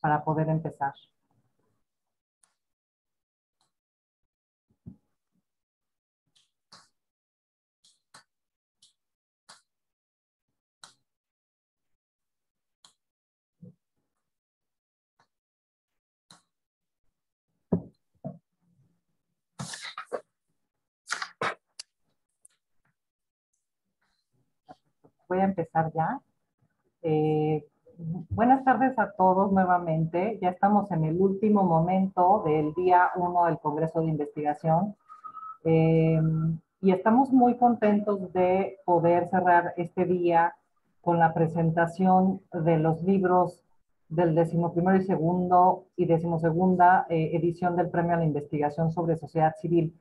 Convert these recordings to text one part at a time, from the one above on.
para poder empezar. Voy a empezar ya. Buenas tardes a todos nuevamente. Ya estamos en el último momento del día 1 del Congreso de Investigación. Y estamos muy contentos de poder cerrar este día con la presentación de los libros del 11º y segundo y 12ª edición del Premio a la Investigación sobre Sociedad Civil.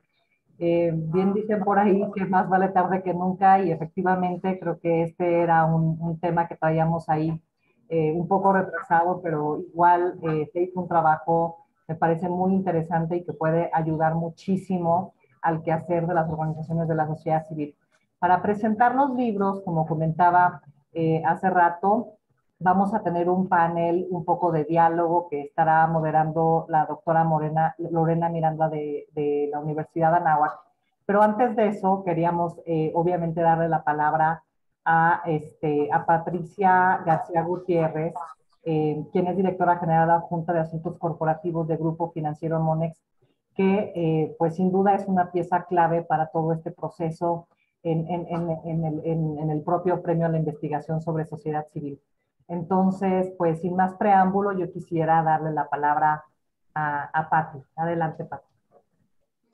Bien dicen por ahí que más vale tarde que nunca, y efectivamente creo que este era un tema que traíamos ahí un poco retrasado, pero igual se hizo un trabajo, me parece muy interesante y que puede ayudar muchísimo al quehacer de las organizaciones de la sociedad civil. Para presentar los libros, como comentaba hace rato, vamos a tener un panel, un poco de diálogo que estará moderando la doctora Lorena Miranda de la Universidad de Anáhuac. Pero antes de eso, queríamos obviamente darle la palabra a Patricia García Gutiérrez, quien es directora general adjunta de Asuntos Corporativos de Grupo Financiero Monex, que pues sin duda es una pieza clave para todo este proceso en el propio premio a la investigación sobre sociedad civil. Entonces, pues sin más preámbulo, yo quisiera darle la palabra a Pati. Adelante, Pati.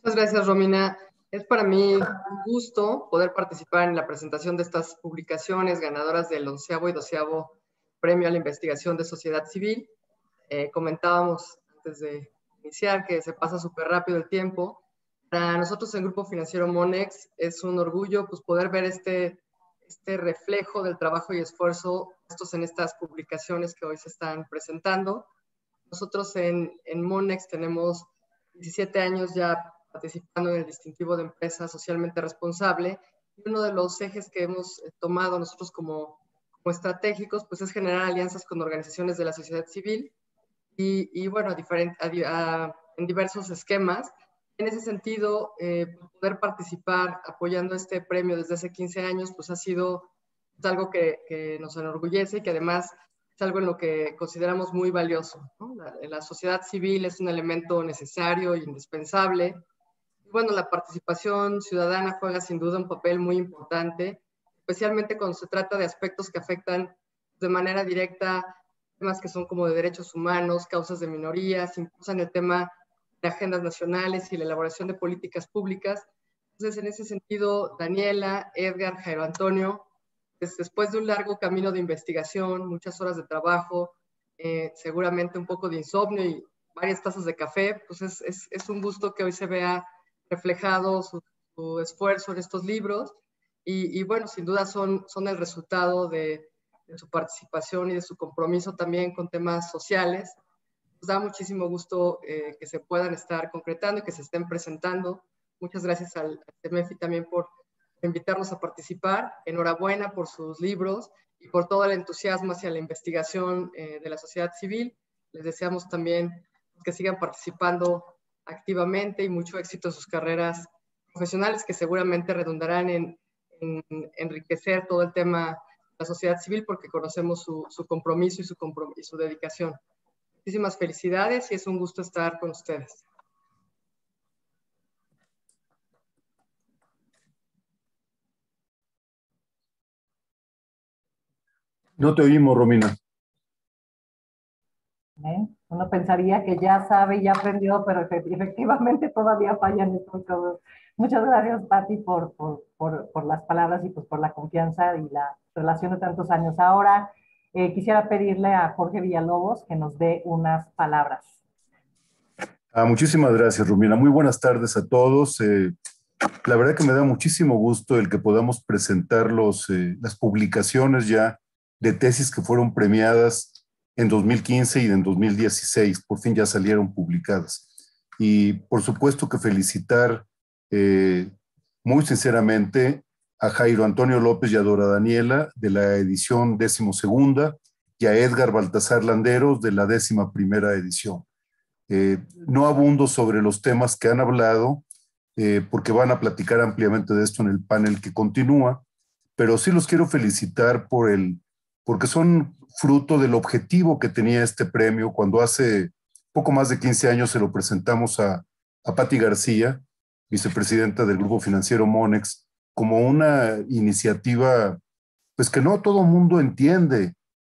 Muchas gracias, Romina. Es para mí un gusto poder participar en la presentación de estas publicaciones ganadoras del 11º y 12º Premio a la Investigación de Sociedad Civil. Comentábamos antes de iniciar que se pasa súper rápido el tiempo. Para nosotros en Grupo Financiero Monex es un orgullo pues, poder ver este reflejo del trabajo y esfuerzo en estas publicaciones que hoy se están presentando. Nosotros en Monex tenemos 17 años ya participando en el distintivo de empresa socialmente responsable, y uno de los ejes que hemos tomado nosotros como estratégicos pues es generar alianzas con organizaciones de la sociedad civil y bueno, en diversos esquemas. En ese sentido, poder participar apoyando este premio desde hace 15 años, pues ha sido algo que nos enorgullece y que además es algo en lo que consideramos muy valioso, ¿no? La sociedad civil es un elemento necesario e indispensable. Y bueno, la participación ciudadana juega sin duda un papel muy importante, especialmente cuando se trata de aspectos que afectan de manera directa temas que son como de derechos humanos, causas de minorías, impulsan el tema de agendas nacionales y la elaboración de políticas públicas. Entonces, en ese sentido, Daniela, Edgar, Jairo Antonio, después de un largo camino de investigación, muchas horas de trabajo, seguramente un poco de insomnio y varias tazas de café, pues es un gusto que hoy se vea reflejado su esfuerzo en estos libros y bueno, sin duda son el resultado de su participación y de su compromiso también con temas sociales. Nos da muchísimo gusto que se puedan estar concretando y que se estén presentando. Muchas gracias al CEMEFI también por invitarnos a participar. Enhorabuena por sus libros y por todo el entusiasmo hacia la investigación de la sociedad civil. Les deseamos también que sigan participando activamente y mucho éxito en sus carreras profesionales que seguramente redundarán en enriquecer todo el tema de la sociedad civil porque conocemos su compromiso y su dedicación. Muchísimas felicidades y es un gusto estar con ustedes. No te oímos, Romina. Uno pensaría que ya sabe y ya aprendió, pero efectivamente todavía fallan estos cosas. Muchas gracias, Pati, por las palabras y pues por la confianza y la relación de tantos años. Ahora quisiera pedirle a Jorge Villalobos que nos dé unas palabras. Muchísimas gracias, Romina. Muy buenas tardes a todos. La verdad que me da muchísimo gusto el que podamos presentar las publicaciones ya de tesis que fueron premiadas en 2015 y en 2016. Por fin ya salieron publicadas. Y por supuesto que felicitar muy sinceramente a Jairo Antonio López y a Dora Daniela de la edición 12ª y a Edgar Baltasar Landeros de la 11ª edición. No abundo sobre los temas que han hablado, porque van a platicar ampliamente de esto en el panel que continúa, pero sí los quiero felicitar porque son fruto del objetivo que tenía este premio cuando hace poco más de 15 años se lo presentamos a Patti García, vicepresidenta del Grupo Financiero Monex, como una iniciativa pues que no todo mundo entiende,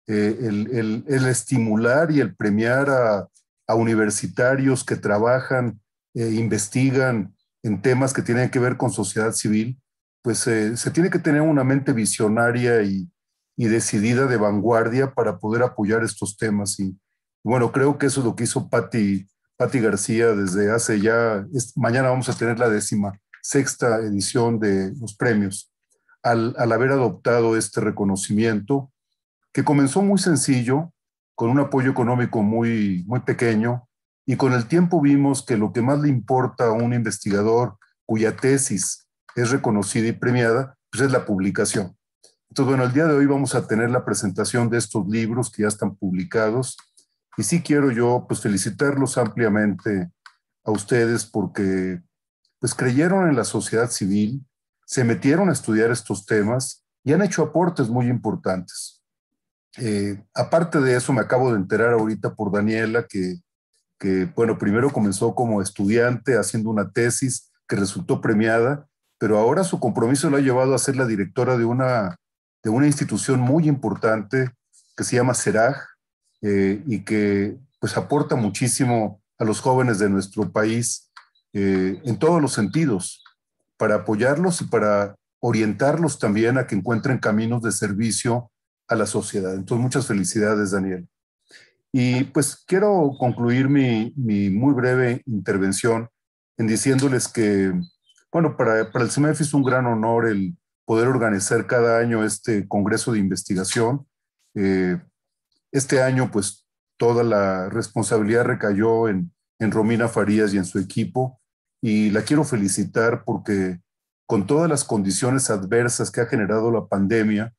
el estimular y el premiar a universitarios que trabajan, investigan en temas que tienen que ver con sociedad civil, pues se tiene que tener una mente visionaria y decidida de vanguardia para poder apoyar estos temas. Y bueno, creo que eso es lo que hizo Patti García desde hace ya, mañana vamos a tener la 16ª edición de los premios, al haber adoptado este reconocimiento, que comenzó muy sencillo, con un apoyo económico muy, muy pequeño, y con el tiempo vimos que lo que más le importa a un investigador cuya tesis es reconocida y premiada, pues es la publicación. Entonces, bueno, el día de hoy vamos a tener la presentación de estos libros que ya están publicados, y sí quiero yo pues felicitarlos ampliamente a ustedes porque pues creyeron en la sociedad civil, se metieron a estudiar estos temas y han hecho aportes muy importantes. Aparte de eso, me acabo de enterar ahorita por Daniela bueno, primero comenzó como estudiante haciendo una tesis que resultó premiada, pero ahora su compromiso lo ha llevado a ser la directora de una institución muy importante que se llama CERAG, y que pues aporta muchísimo a los jóvenes de nuestro país, en todos los sentidos, para apoyarlos y para orientarlos también a que encuentren caminos de servicio a la sociedad. Entonces, muchas felicidades, Daniel. Y pues quiero concluir mi muy breve intervención en diciéndoles que, bueno, para el CEMEF es un gran honor el poder organizar cada año este Congreso de Investigación. Este año, pues, toda la responsabilidad recayó en Romina Farías y en su equipo, y la quiero felicitar porque con todas las condiciones adversas que ha generado la pandemia,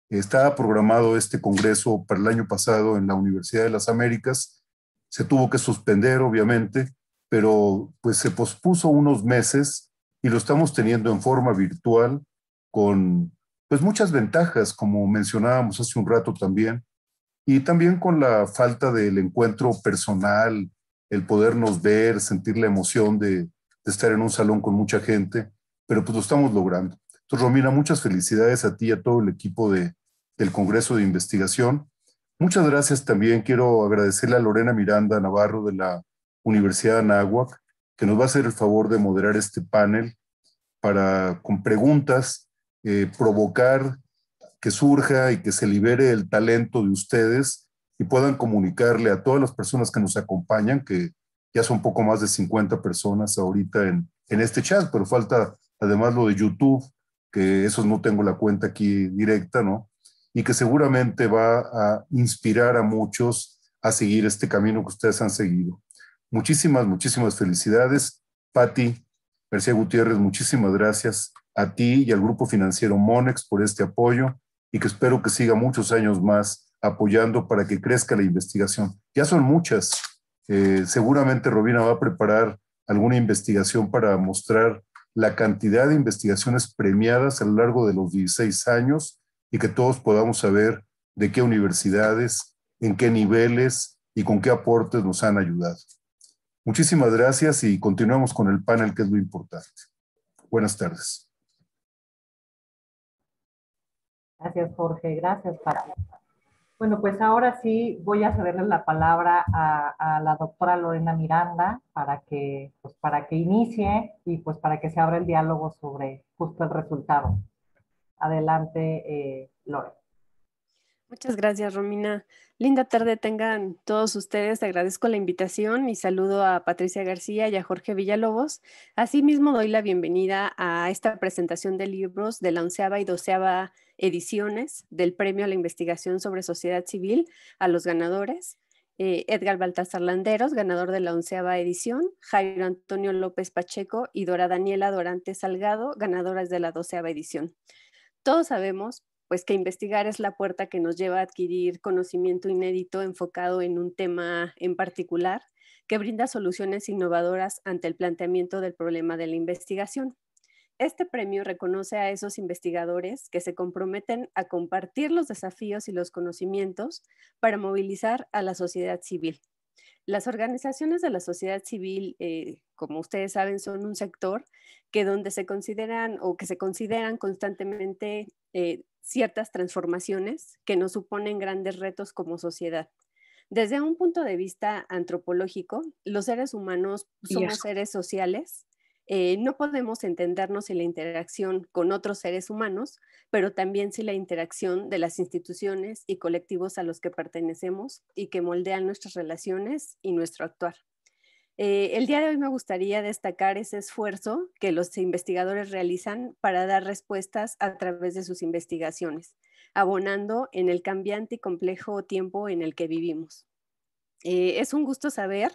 estaba programado este congreso para el año pasado en la Universidad de las Américas. Se tuvo que suspender, obviamente, pero pues se pospuso unos meses y lo estamos teniendo en forma virtual con pues muchas ventajas, como mencionábamos hace un rato también, y también con la falta del encuentro personal, el podernos ver, sentir la emoción de estar en un salón con mucha gente, pero pues lo estamos logrando. Entonces, Romina, muchas felicidades a ti y a todo el equipo del Congreso de Investigación. Muchas gracias también. Quiero agradecerle a Lorena Miranda Navarro de la Universidad de Anáhuac, que nos va a hacer el favor de moderar este panel para, con preguntas, provocar que surja y que se libere el talento de ustedes y puedan comunicarle a todas las personas que nos acompañan, que ya son poco más de 50 personas ahorita en este chat, pero falta además lo de YouTube, que esos no tengo la cuenta aquí directa, ¿no? Y que seguramente va a inspirar a muchos a seguir este camino que ustedes han seguido. Muchísimas, muchísimas felicidades. Patti García Gutiérrez, muchísimas gracias a ti y al Grupo Financiero Monex por este apoyo, y que espero que siga muchos años más apoyando para que crezca la investigación. Ya son muchas. Seguramente Robina va a preparar alguna investigación para mostrar la cantidad de investigaciones premiadas a lo largo de los 16 años y que todos podamos saber de qué universidades, en qué niveles y con qué aportes nos han ayudado. Muchísimas gracias y continuamos con el panel, que es lo importante. Buenas tardes. Gracias, Jorge. Gracias, Pati. Bueno, pues ahora sí voy a cederle la palabra a la doctora Lorena Miranda para que inicie y pues para que se abra el diálogo sobre justo el resultado. Adelante, Lore. Muchas gracias, Romina. Linda tarde tengan todos ustedes. Te agradezco la invitación y saludo a Patricia García y a Jorge Villalobos. Asimismo, doy la bienvenida a esta presentación de libros de la 11ª y 12ª ediciones del Premio a la Investigación sobre Sociedad Civil a los ganadores. Edgar Baltasar Landeros, ganador de la 11ª edición, Jairo Antonio López Pacheco y Dora Daniela Dorante Salgado, ganadoras de la 12ª edición. Todos sabemos pues que investigar es la puerta que nos lleva a adquirir conocimiento inédito enfocado en un tema en particular, que brinda soluciones innovadoras ante el planteamiento del problema de la investigación. Este premio reconoce a esos investigadores que se comprometen a compartir los desafíos y los conocimientos para movilizar a la sociedad civil. Las organizaciones de la sociedad civil, como ustedes saben, son un sector que donde se consideran o que se consideran constantemente ciertas transformaciones que nos suponen grandes retos como sociedad. Desde un punto de vista antropológico, los seres humanos somos seres sociales. No podemos entendernos sin la interacción con otros seres humanos, pero también sin la interacción de las instituciones y colectivos a los que pertenecemos y que moldean nuestras relaciones y nuestro actuar. El día de hoy me gustaría destacar ese esfuerzo que los investigadores realizan para dar respuestas a través de sus investigaciones, abonando en el cambiante y complejo tiempo en el que vivimos. Es un gusto saber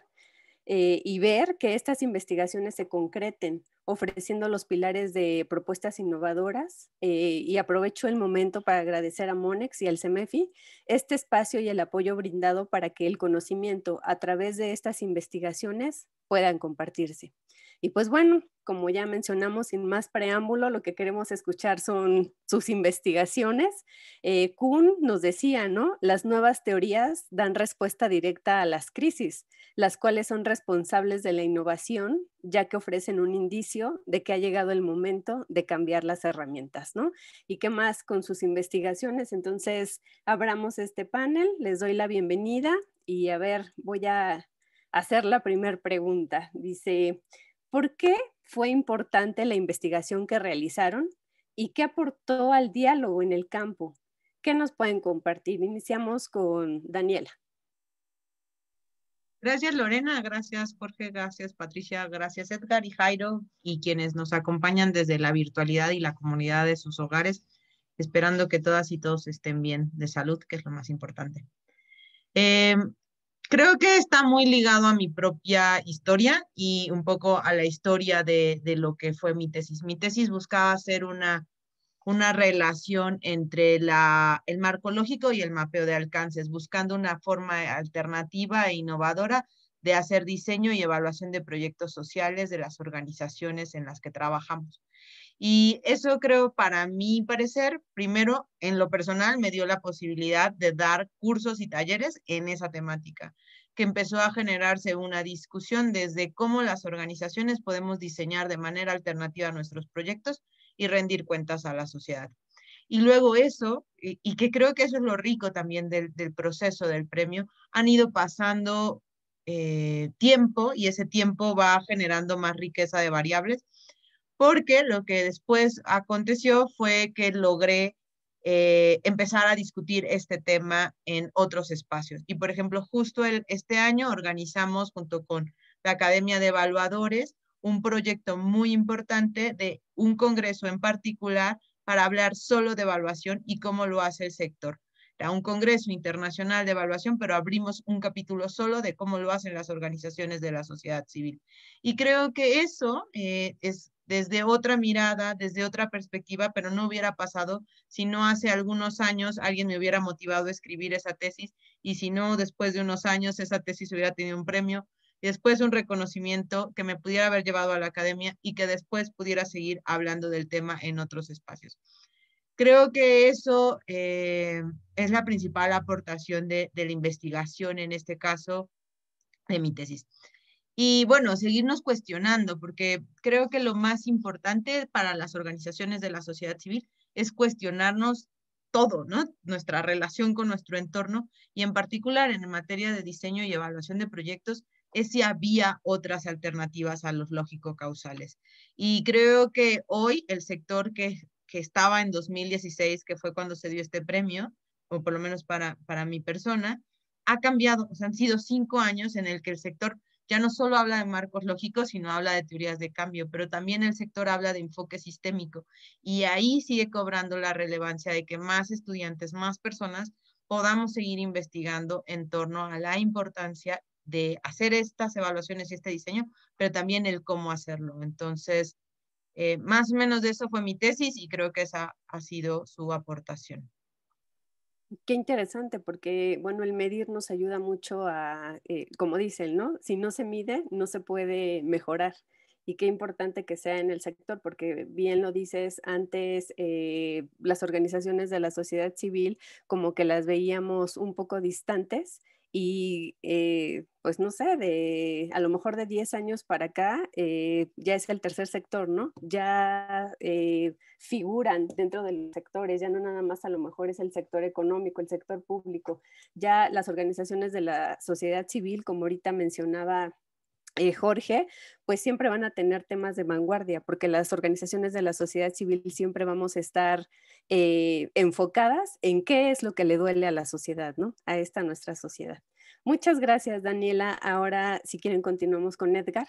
y ver que estas investigaciones se concreten, ofreciendo los pilares de propuestas innovadoras, y aprovecho el momento para agradecer a Monex y al CEMEFI este espacio y el apoyo brindado para que el conocimiento a través de estas investigaciones puedan compartirse. Y pues bueno, como ya mencionamos, sin más preámbulo, lo que queremos escuchar son sus investigaciones. Kuhn nos decía, ¿no? Las nuevas teorías dan respuesta directa a las crisis, las cuales son responsables de la innovación, ya que ofrecen un indicio de que ha llegado el momento de cambiar las herramientas, ¿no? ¿Y qué más con sus investigaciones? Entonces, abramos este panel, les doy la bienvenida y a ver, voy a hacer la primera pregunta. Dice, ¿por qué fue importante la investigación que realizaron y qué aportó al diálogo en el campo? ¿Qué nos pueden compartir? Iniciamos con Daniela. Gracias Lorena, gracias Jorge, gracias Patricia, gracias Edgar y Jairo y quienes nos acompañan desde la virtualidad y la comunidad de sus hogares, esperando que todas y todos estén bien de salud, que es lo más importante. Creo que está muy ligado a mi propia historia y un poco a la historia de lo que fue mi tesis. Mi tesis buscaba hacer una relación entre el marco lógico y el mapeo de alcances, buscando una forma alternativa e innovadora de hacer diseño y evaluación de proyectos sociales de las organizaciones en las que trabajamos. Y eso creo, para mi parecer, primero, en lo personal, me dio la posibilidad de dar cursos y talleres en esa temática, que empezó a generarse una discusión desde cómo las organizaciones podemos diseñar de manera alternativa nuestros proyectos y rendir cuentas a la sociedad. Y luego eso, y que creo que eso es lo rico también del proceso del premio, han ido pasando tiempo y ese tiempo va generando más riqueza de variables, porque lo que después aconteció fue que logré empezar a discutir este tema en otros espacios. Y por ejemplo, justo este año organizamos junto con la Academia de Evaluadores un proyecto muy importante de un congreso en particular para hablar solo de evaluación y cómo lo hace el sector. Era un congreso internacional de evaluación, pero abrimos un capítulo solo de cómo lo hacen las organizaciones de la sociedad civil. Y creo que eso es desde otra mirada, desde otra perspectiva, pero no hubiera pasado si no hace algunos años alguien me hubiera motivado a escribir esa tesis y si no, después de unos años esa tesis hubiera tenido un premio y después un reconocimiento que me pudiera haber llevado a la academia y que después pudiera seguir hablando del tema en otros espacios. Creo que eso es la principal aportación de la investigación, en este caso, de mi tesis. Y bueno, seguirnos cuestionando, porque creo que lo más importante para las organizaciones de la sociedad civil es cuestionarnos todo, ¿no? Nuestra relación con nuestro entorno y en particular en materia de diseño y evaluación de proyectos, es si había otras alternativas a los lógico-causales. Y creo que hoy el sector que estaba en 2016, que fue cuando se dio este premio, o por lo menos para mi persona, ha cambiado. O sea, han sido 5 años en el que el sector ya no solo habla de marcos lógicos, sino habla de teorías de cambio, pero también el sector habla de enfoque sistémico. Y ahí sigue cobrando la relevancia de que más estudiantes, más personas, podamos seguir investigando en torno a la importancia de hacer estas evaluaciones y este diseño, pero también el cómo hacerlo. Entonces, Más o menos de eso fue mi tesis y creo que esa ha sido su aportación. Qué interesante, porque, bueno, el medir nos ayuda mucho a, como dicen, ¿no? Si no se mide, no se puede mejorar. Y qué importante que sea en el sector, porque bien lo dices, antes las organizaciones de la sociedad civil como que las veíamos un poco distantes y pues no sé, a lo mejor de 10 años para acá ya es el tercer sector, ¿no? Ya figuran dentro de los sectores, ya no nada más a lo mejor es el sector económico, el sector público, ya las organizaciones de la sociedad civil, como ahorita mencionaba Jorge, pues siempre van a tener temas de vanguardia, porque las organizaciones de la sociedad civil siempre vamos a estar enfocadas en qué es lo que le duele a la sociedad, ¿no? A esta nuestra sociedad. Muchas gracias, Daniela. Ahora, si quieren, continuamos con Edgar.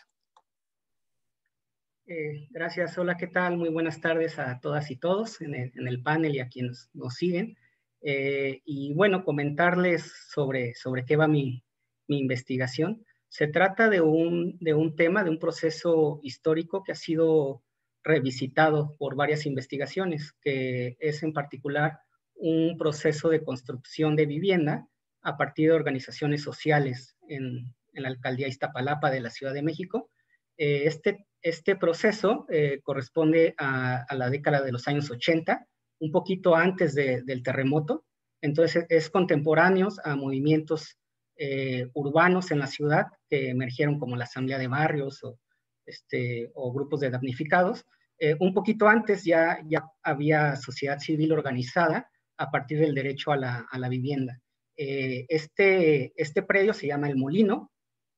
Gracias, hola, ¿qué tal? Muy buenas tardes a todas y todos en el panel y a quienes nos siguen. Y bueno, comentarles sobre qué va mi investigación. Se trata de un tema, de un proceso histórico que ha sido revisitado por varias investigaciones, que es en particular un proceso de construcción de vivienda a partir de organizaciones sociales en la alcaldía Iztapalapa de la Ciudad de México. Este proceso corresponde a la década de los años 80, un poquito antes del terremoto. Entonces es contemporáneo a movimientos urbanos en la ciudad que emergieron como la Asamblea de Barrios o grupos de damnificados. Un poquito antes ya había sociedad civil organizada a partir del derecho a la vivienda. Este predio se llama El Molino,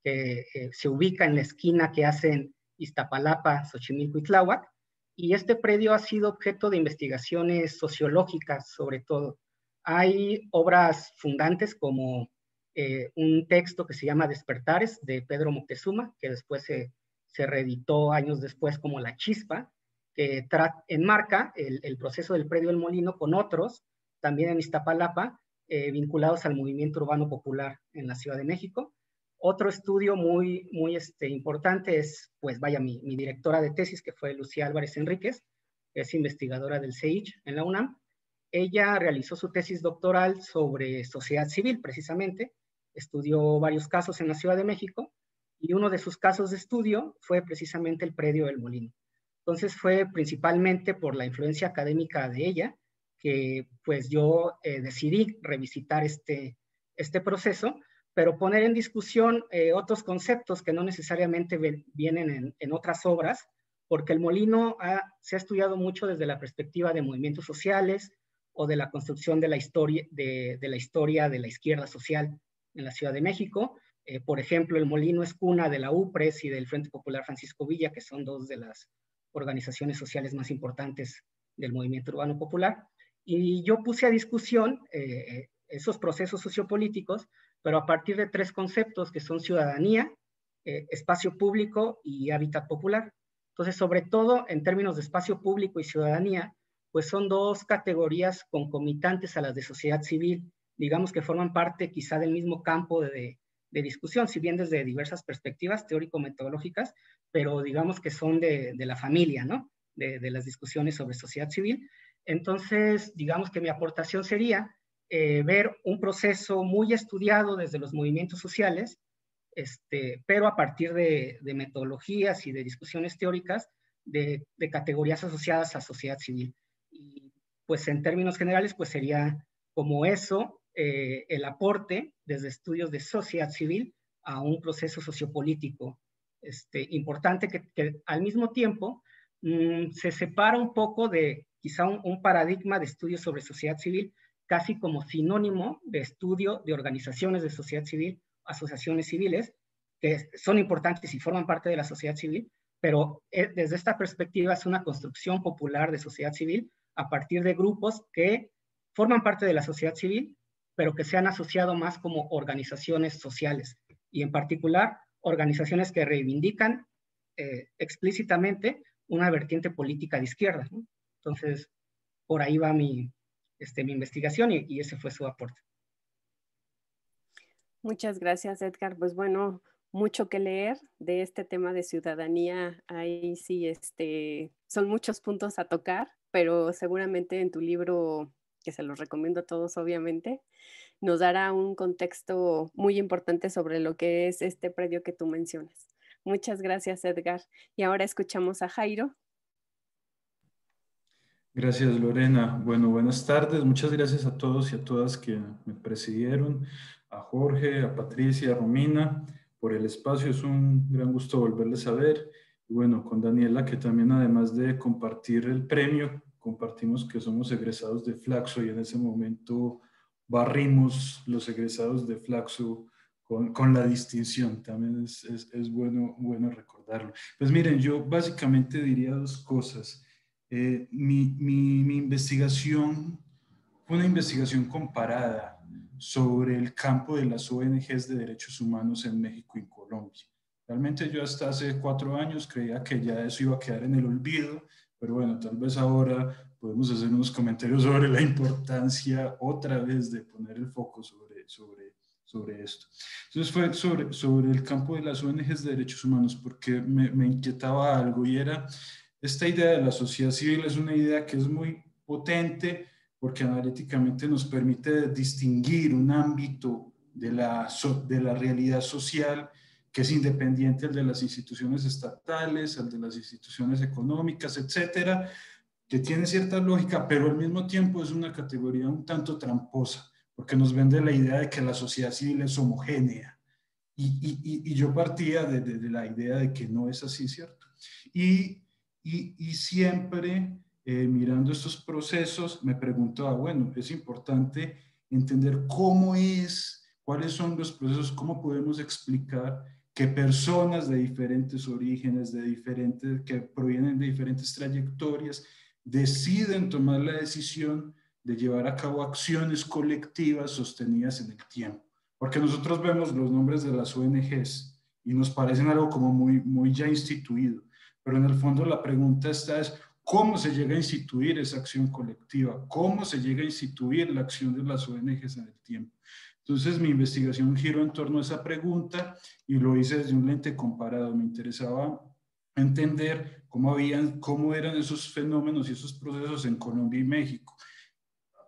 que se ubica en la esquina que hacen Iztapalapa, Xochimilco y Tláhuac, y este predio ha sido objeto de investigaciones sociológicas sobre todo. Hay obras fundantes como un texto que se llama Despertares de Pedro Moctezuma, que después se reeditó años después como La Chispa, que enmarca el proceso del predio El Molino con otros, también en Iztapalapa, vinculados al movimiento urbano popular en la Ciudad de México. Otro estudio muy importante es, pues vaya, mi directora de tesis, que fue Lucía Álvarez Enríquez, que es investigadora del CEICH en la UNAM. Ella realizó su tesis doctoral sobre sociedad civil, precisamente. Estudió varios casos en la Ciudad de México y uno de sus casos de estudio fue precisamente el predio del Molino. Entonces fue principalmente por la influencia académica de ella que pues yo decidí revisitar este proceso, pero poner en discusión otros conceptos que no necesariamente vienen en otras obras, porque el Molino se ha estudiado mucho desde la perspectiva de movimientos sociales o de la construcción de la historia de la izquierda social en la Ciudad de México. Por ejemplo, el Molino es cuna de la UPRES y del Frente Popular Francisco Villa, que son dos de las organizaciones sociales más importantes del movimiento urbano popular. Y yo puse a discusión esos procesos sociopolíticos, pero a partir de tres conceptos que son ciudadanía, espacio público y hábitat popular. Entonces, sobre todo en términos de espacio público y ciudadanía, pues son dos categorías concomitantes a las de sociedad civil, digamos que forman parte quizá del mismo campo de discusión, si bien desde diversas perspectivas teórico-metodológicas, pero digamos que son de la familia, ¿no? De las discusiones sobre sociedad civil. Entonces, digamos que mi aportación sería ver un proceso muy estudiado desde los movimientos sociales, pero a partir de metodologías y de discusiones teóricas de categorías asociadas a sociedad civil. Y pues en términos generales, pues sería como eso, el aporte desde estudios de sociedad civil a un proceso sociopolítico importante que al mismo tiempo se separa un poco de quizá un paradigma de estudio sobre sociedad civil, casi como sinónimo de estudio de organizaciones de sociedad civil, asociaciones civiles, que son importantes y forman parte de la sociedad civil, pero desde esta perspectiva es una construcción popular de sociedad civil a partir de grupos que forman parte de la sociedad civil, pero que se han asociado más como organizaciones sociales, y en particular organizaciones que reivindican explícitamente una vertiente política de izquierda, ¿no? Entonces, por ahí va mi investigación y ese fue su aporte. Muchas gracias, Edgar. Pues bueno, mucho que leer de este tema de ciudadanía. Ahí sí, son muchos puntos a tocar, pero seguramente en tu libro, que se los recomiendo a todos obviamente, nos dará un contexto muy importante sobre lo que es este predio que tú mencionas. Muchas gracias, Edgar. Y ahora escuchamos a Jairo. Gracias, Lorena. Bueno, buenas tardes. Muchas gracias a todos y a todas que me presidieron, a Jorge, a Patricia, a Romina, por el espacio. Es un gran gusto volverles a ver. Y bueno, con Daniela, que también además de compartir el premio, compartimos que somos egresados de Flaxo y en ese momento barrimos los egresados de Flaxo con la distinción. También es bueno recordarlo. Pues miren, yo básicamente diría dos cosas. Mi investigación fue una investigación comparada sobre el campo de las ONGs de derechos humanos en México y Colombia. Realmente yo hasta hace 4 años creía que ya eso iba a quedar en el olvido, pero bueno, tal vez ahora podemos hacer unos comentarios sobre la importancia otra vez de poner el foco sobre esto. Entonces fue sobre el campo de las ONGs de derechos humanos porque me inquietaba algo y era esta idea de la sociedad civil. Es una idea que es muy potente porque analíticamente nos permite distinguir un ámbito de la realidad social que es independiente al de las instituciones estatales, al de las instituciones económicas, etcétera, que tiene cierta lógica, pero al mismo tiempo es una categoría un tanto tramposa, porque nos vende la idea de que la sociedad civil es homogénea. Y yo partía de la idea de que no es así, ¿cierto? Y siempre mirando estos procesos me preguntaba, bueno, es importante entender cuáles son los procesos, cómo podemos explicar que personas de diferentes orígenes, que provienen de diferentes trayectorias, deciden tomar la decisión de llevar a cabo acciones colectivas sostenidas en el tiempo. Porque nosotros vemos los nombres de las ONGs y nos parecen algo como muy ya instituido, pero en el fondo la pregunta es cómo se llega a instituir esa acción colectiva, cómo se llega a instituir la acción de las ONGs en el tiempo. Entonces mi investigación giró en torno a esa pregunta y lo hice desde un lente comparado. Me interesaba entender cómo eran esos fenómenos y esos procesos en Colombia y México,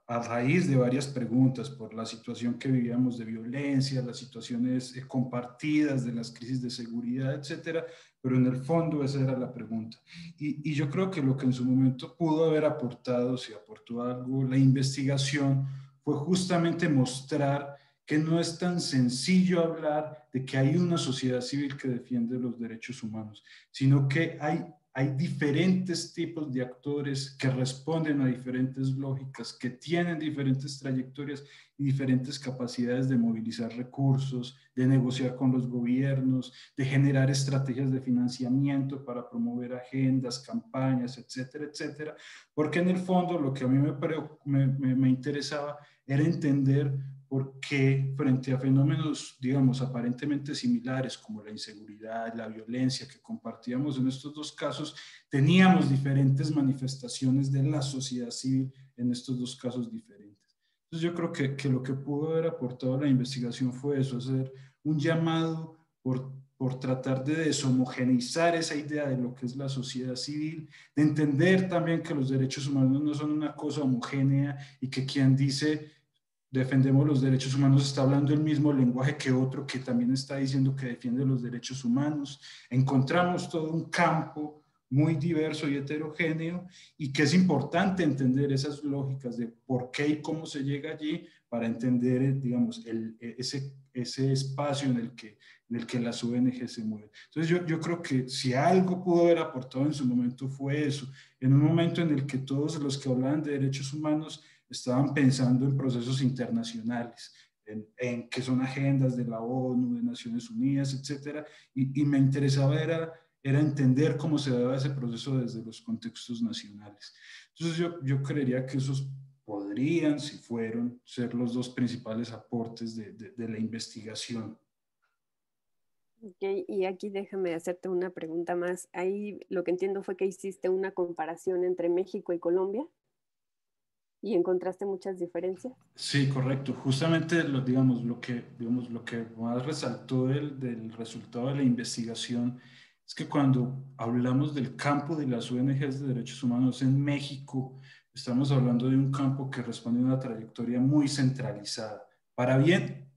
a raíz de varias preguntas por la situación que vivíamos de violencia, las situaciones compartidas de las crisis de seguridad, etcétera, pero en el fondo esa era la pregunta. Y yo creo que lo que en su momento pudo haber aportado, si aportó algo, la investigación, fue justamente mostrar que no es tan sencillo hablar de que hay una sociedad civil que defiende los derechos humanos, sino que hay diferentes tipos de actores que responden a diferentes lógicas, que tienen diferentes trayectorias y diferentes capacidades de movilizar recursos, de negociar con los gobiernos, de generar estrategias de financiamiento para promover agendas, campañas, etcétera, etcétera. Porque en el fondo lo que a mí me interesaba era entender por qué frente a fenómenos, digamos, aparentemente similares como la inseguridad, la violencia que compartíamos en estos dos casos, teníamos diferentes manifestaciones de la sociedad civil en estos dos casos diferentes. Entonces yo creo que lo que pudo haber aportado la investigación fue eso, hacer un llamado por tratar de deshomogeneizar esa idea de lo que es la sociedad civil, de entender también que los derechos humanos no son una cosa homogénea y que quien dice defendemos los derechos humanos está hablando el mismo lenguaje que otro que también está diciendo que defiende los derechos humanos. Encontramos todo un campo muy diverso y heterogéneo y que es importante entender esas lógicas de por qué y cómo se llega allí para entender, digamos, ese espacio en el que las ONG se mueven. Entonces yo creo que si algo pudo haber aportado en su momento fue eso, en un momento en el que todos los que hablaban de derechos humanos estaban pensando en procesos internacionales, en que son agendas de la ONU, de Naciones Unidas, etcétera, y me interesaba era entender cómo se daba ese proceso desde los contextos nacionales. Entonces yo creería que esos podrían, si fueron, ser los dos principales aportes de la investigación. Okay, y aquí déjame hacerte una pregunta más. Ahí lo que entiendo fue que hiciste una comparación entre México y Colombia. ¿Y encontraste muchas diferencias? Sí, correcto. Justamente lo que más resaltó del resultado de la investigación es que cuando hablamos del campo de las ONGs de derechos humanos en México, estamos hablando de un campo que responde a una trayectoria muy centralizada, para bien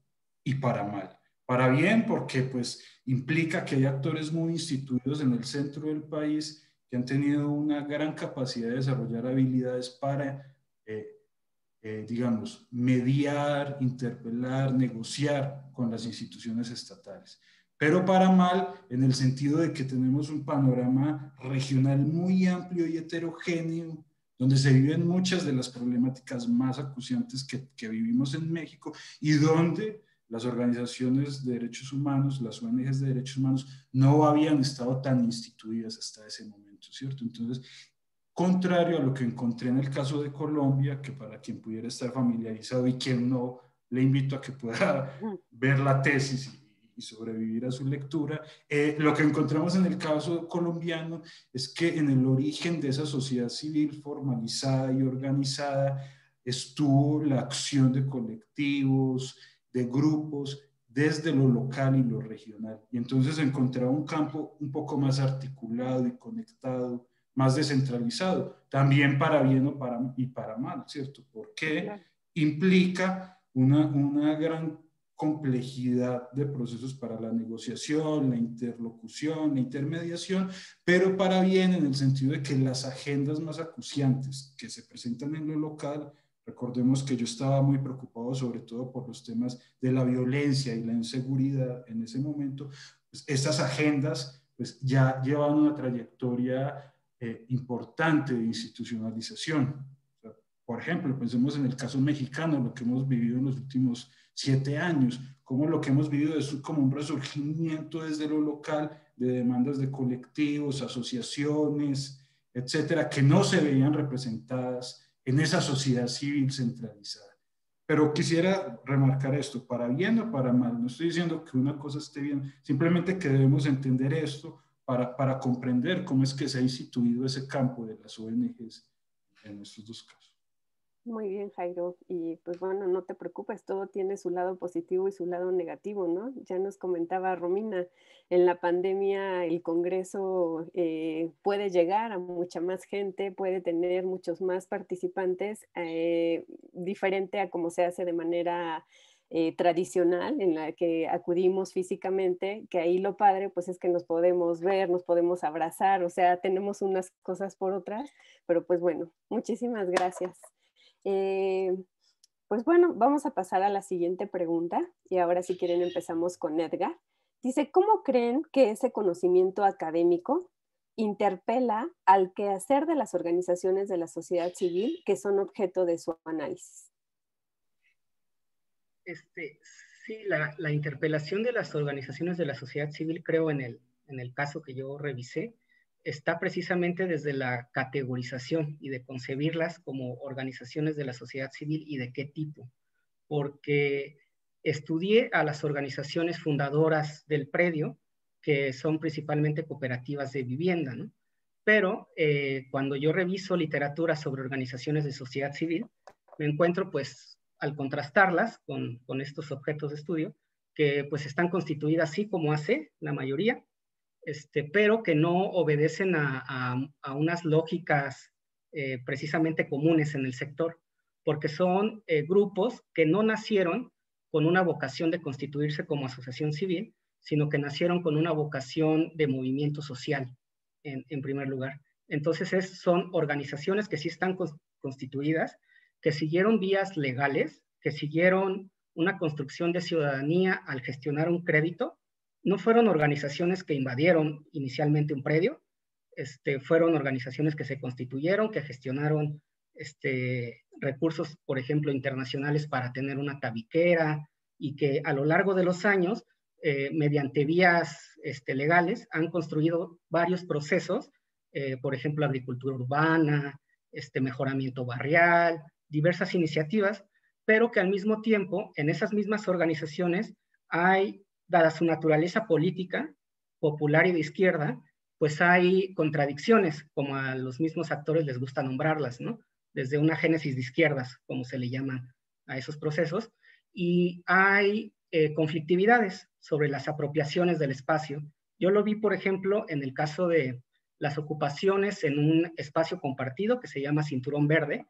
y para mal. Para bien porque pues implica que hay actores muy instituidos en el centro del país que han tenido una gran capacidad de desarrollar habilidades para digamos, mediar, interpelar, negociar con las instituciones estatales. Pero para mal, en el sentido de que tenemos un panorama regional muy amplio y heterogéneo, donde se viven muchas de las problemáticas más acuciantes que vivimos en México y donde las organizaciones de derechos humanos, las ONGs de derechos humanos, no habían estado tan instituidas hasta ese momento, ¿cierto? Entonces, contrario a lo que encontré en el caso de Colombia, que para quien pudiera estar familiarizado y quien no, le invito a que pueda ver la tesis y sobrevivir a su lectura. Lo que encontramos en el caso colombiano es que en el origen de esa sociedad civil formalizada y organizada estuvo la acción de colectivos, de grupos, desde lo local y lo regional. Y entonces encontraba un campo un poco más articulado y conectado, más descentralizado, también para bien y para mal, ¿cierto? Porque claro, implica una gran complejidad de procesos para la negociación, la interlocución, la intermediación, pero para bien en el sentido de que las agendas más acuciantes que se presentan en lo local, recordemos que yo estaba muy preocupado sobre todo por los temas de la violencia y la inseguridad en ese momento, pues estas agendas pues ya llevan una trayectoria importante de institucionalización. O sea, por ejemplo, pensemos en el caso mexicano, lo que hemos vivido en los últimos 7 años, como lo que hemos vivido es como un resurgimiento desde lo local de demandas de colectivos, asociaciones, etcétera, que no se veían representadas en esa sociedad civil centralizada. Pero quisiera remarcar esto, para bien o para mal, no estoy diciendo que una cosa esté bien, simplemente que debemos entender esto para comprender cómo es que se ha instituido ese campo de las ONGs en estos dos casos. Muy bien, Jairo. Y pues bueno, no te preocupes, todo tiene su lado positivo y su lado negativo, ¿no? Ya nos comentaba Romina, en la pandemia el Congreso puede llegar a mucha más gente, puede tener muchos más participantes, diferente a como se hace de manera tradicional, en la que acudimos físicamente, que ahí lo padre pues es que nos podemos ver, nos podemos abrazar, o sea, tenemos unas cosas por otras, pero pues bueno, muchísimas gracias. Pues bueno, vamos a pasar a la siguiente pregunta y ahora si quieren empezamos con Edgar. Dice, ¿cómo creen que ese conocimiento académico interpela al quehacer de las organizaciones de la sociedad civil que son objeto de su análisis? Sí, la interpelación de las organizaciones de la sociedad civil, creo en el caso que yo revisé, está precisamente desde la categorización y de concebirlas como organizaciones de la sociedad civil y de qué tipo. Porque estudié a las organizaciones fundadoras del predio, que son principalmente cooperativas de vivienda, ¿no? Pero cuando yo reviso literatura sobre organizaciones de sociedad civil, me encuentro pues al contrastarlas con estos objetos de estudio, que pues están constituidas así como hace la mayoría, pero que no obedecen a unas lógicas precisamente comunes en el sector, porque son grupos que no nacieron con una vocación de constituirse como asociación civil, sino que nacieron con una vocación de movimiento social, en primer lugar. Entonces son organizaciones que sí están constituidas, que siguieron vías legales, que siguieron una construcción de ciudadanía al gestionar un crédito. No fueron organizaciones que invadieron inicialmente un predio, fueron organizaciones que se constituyeron, que gestionaron recursos, por ejemplo, internacionales para tener una tabiquera y que a lo largo de los años, mediante vías legales, han construido varios procesos, por ejemplo, agricultura urbana, mejoramiento barrial, diversas iniciativas, pero que al mismo tiempo, en esas mismas organizaciones hay, dada su naturaleza política, popular y de izquierda, pues hay contradicciones, como a los mismos actores les gusta nombrarlas, ¿no? desde una génesis de izquierdas, como se le llama a esos procesos, y hay conflictividades sobre las apropiaciones del espacio. Yo lo vi, por ejemplo, en el caso de las ocupaciones en un espacio compartido que se llama Cinturón Verde,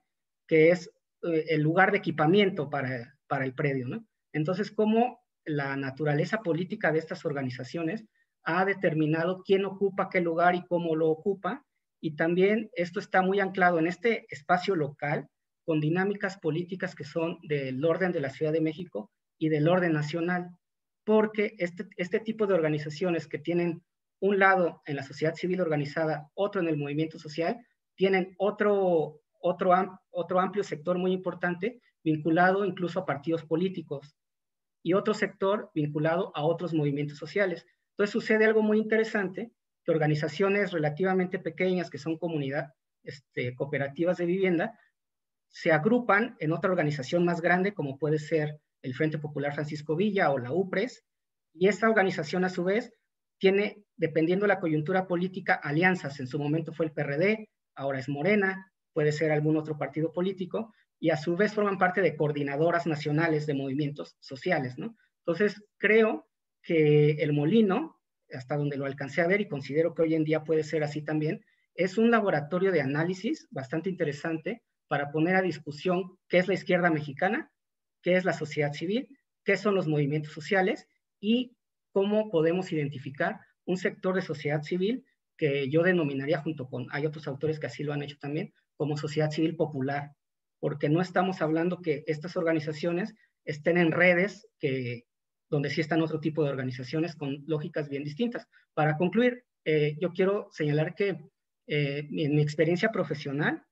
que es el lugar de equipamiento para el predio, ¿no? Entonces, cómo la naturaleza política de estas organizaciones ha determinado quién ocupa qué lugar y cómo lo ocupa, y también esto está muy anclado en este espacio local, con dinámicas políticas que son del orden de la Ciudad de México y del orden nacional, porque este tipo de organizaciones que tienen un lado en la sociedad civil organizada, otro en el movimiento social, tienen otro amplio sector muy importante vinculado incluso a partidos políticos y otro sector vinculado a otros movimientos sociales. Entonces sucede algo muy interesante, que organizaciones relativamente pequeñas que son cooperativas de vivienda se agrupan en otra organización más grande como puede ser el Frente Popular Francisco Villa o la UPRES, y esta organización a su vez tiene, dependiendo de la coyuntura política, alianzas. En su momento fue el PRD, ahora es Morena, puede ser algún otro partido político, y a su vez forman parte de coordinadoras nacionales de movimientos sociales, ¿no? Entonces, creo que el Molino, hasta donde lo alcancé a ver, y considero que hoy en día puede ser así también, es un laboratorio de análisis bastante interesante para poner a discusión qué es la izquierda mexicana, qué es la sociedad civil, qué son los movimientos sociales y cómo podemos identificar un sector de sociedad civil que yo denominaría hay otros autores que así lo han hecho también, como sociedad civil popular, porque no estamos hablando que estas organizaciones estén en redes donde sí están otro tipo de organizaciones con lógicas bien distintas. Para concluir, yo quiero señalar que en mi experiencia profesional,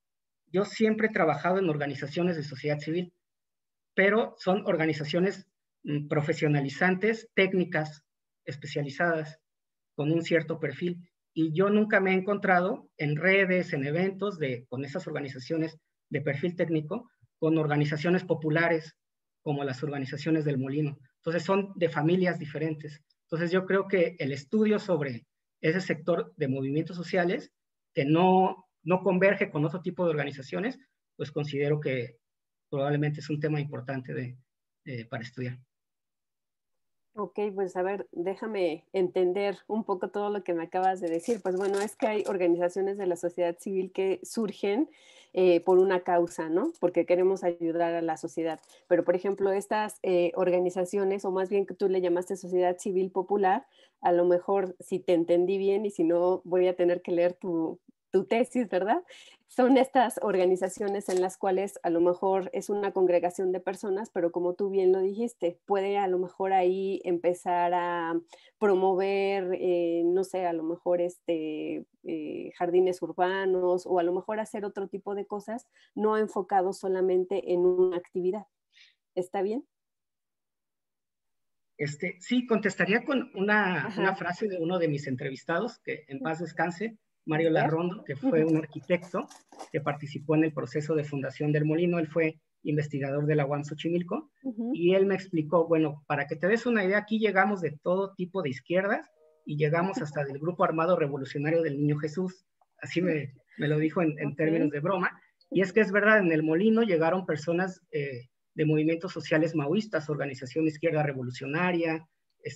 yo siempre he trabajado en organizaciones de sociedad civil, pero son organizaciones profesionalizantes, técnicas, especializadas, con un cierto perfil. Y yo nunca me he encontrado en redes, en eventos con esas organizaciones de perfil técnico, con organizaciones populares, como las organizaciones del Molino. Entonces son de familias diferentes. Entonces yo creo que el estudio sobre ese sector de movimientos sociales, que no converge con otro tipo de organizaciones, pues considero que probablemente es un tema importante para estudiar. Ok, pues a ver, déjame entender un poco todo lo que me acabas de decir. Pues bueno, es que hay organizaciones de la sociedad civil que surgen por una causa, ¿no? Porque queremos ayudar a la sociedad. Pero, por ejemplo, estas organizaciones, o más bien que tú le llamaste sociedad civil popular, a lo mejor si te entendí bien y si no, voy a tener que leer tu tesis, ¿verdad? Son estas organizaciones en las cuales a lo mejor es una congregación de personas, pero como tú bien lo dijiste, puede a lo mejor ahí empezar a promover, no sé, a lo mejor jardines urbanos o a lo mejor hacer otro tipo de cosas, no enfocados solamente en una actividad. ¿Está bien? Sí, contestaría con una frase de uno de mis entrevistados, que en paz descanse, Mario Larrondo, que fue un arquitecto que participó en el proceso de fundación del Molino. Él fue investigador de la UAM Xochimilco, y él me explicó, bueno, para que te des una idea, aquí llegamos de todo tipo de izquierdas y llegamos hasta del Grupo Armado Revolucionario del Niño Jesús. Así me lo dijo en términos de broma. Y es que es verdad, en el Molino llegaron personas de movimientos sociales maoístas, organización izquierda revolucionaria,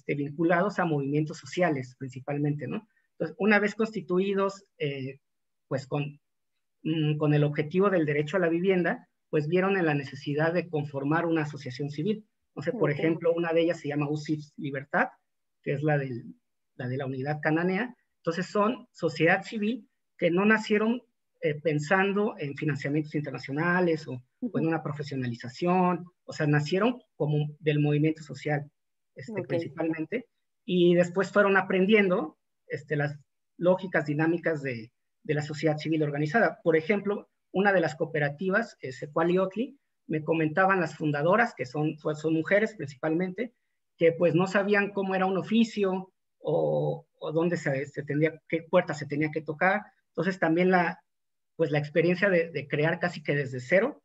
vinculados a movimientos sociales principalmente, ¿no? Entonces, una vez constituidos, pues con el objetivo del derecho a la vivienda, pues vieron en la necesidad de conformar una asociación civil. Entonces, por ejemplo, una de ellas se llama UCIF Libertad, que es la de la Unidad Cananea. Entonces, son sociedad civil que no nacieron pensando en financiamientos internacionales o en una profesionalización, o sea, nacieron como del movimiento social, principalmente, y después fueron aprendiendo las lógicas dinámicas de la sociedad civil organizada. Por ejemplo, una de las cooperativas, Secualiotli, me comentaban las fundadoras, que son mujeres principalmente, que pues no sabían cómo era un oficio o dónde qué puerta se tenía que tocar. Entonces también la experiencia de crear casi que desde cero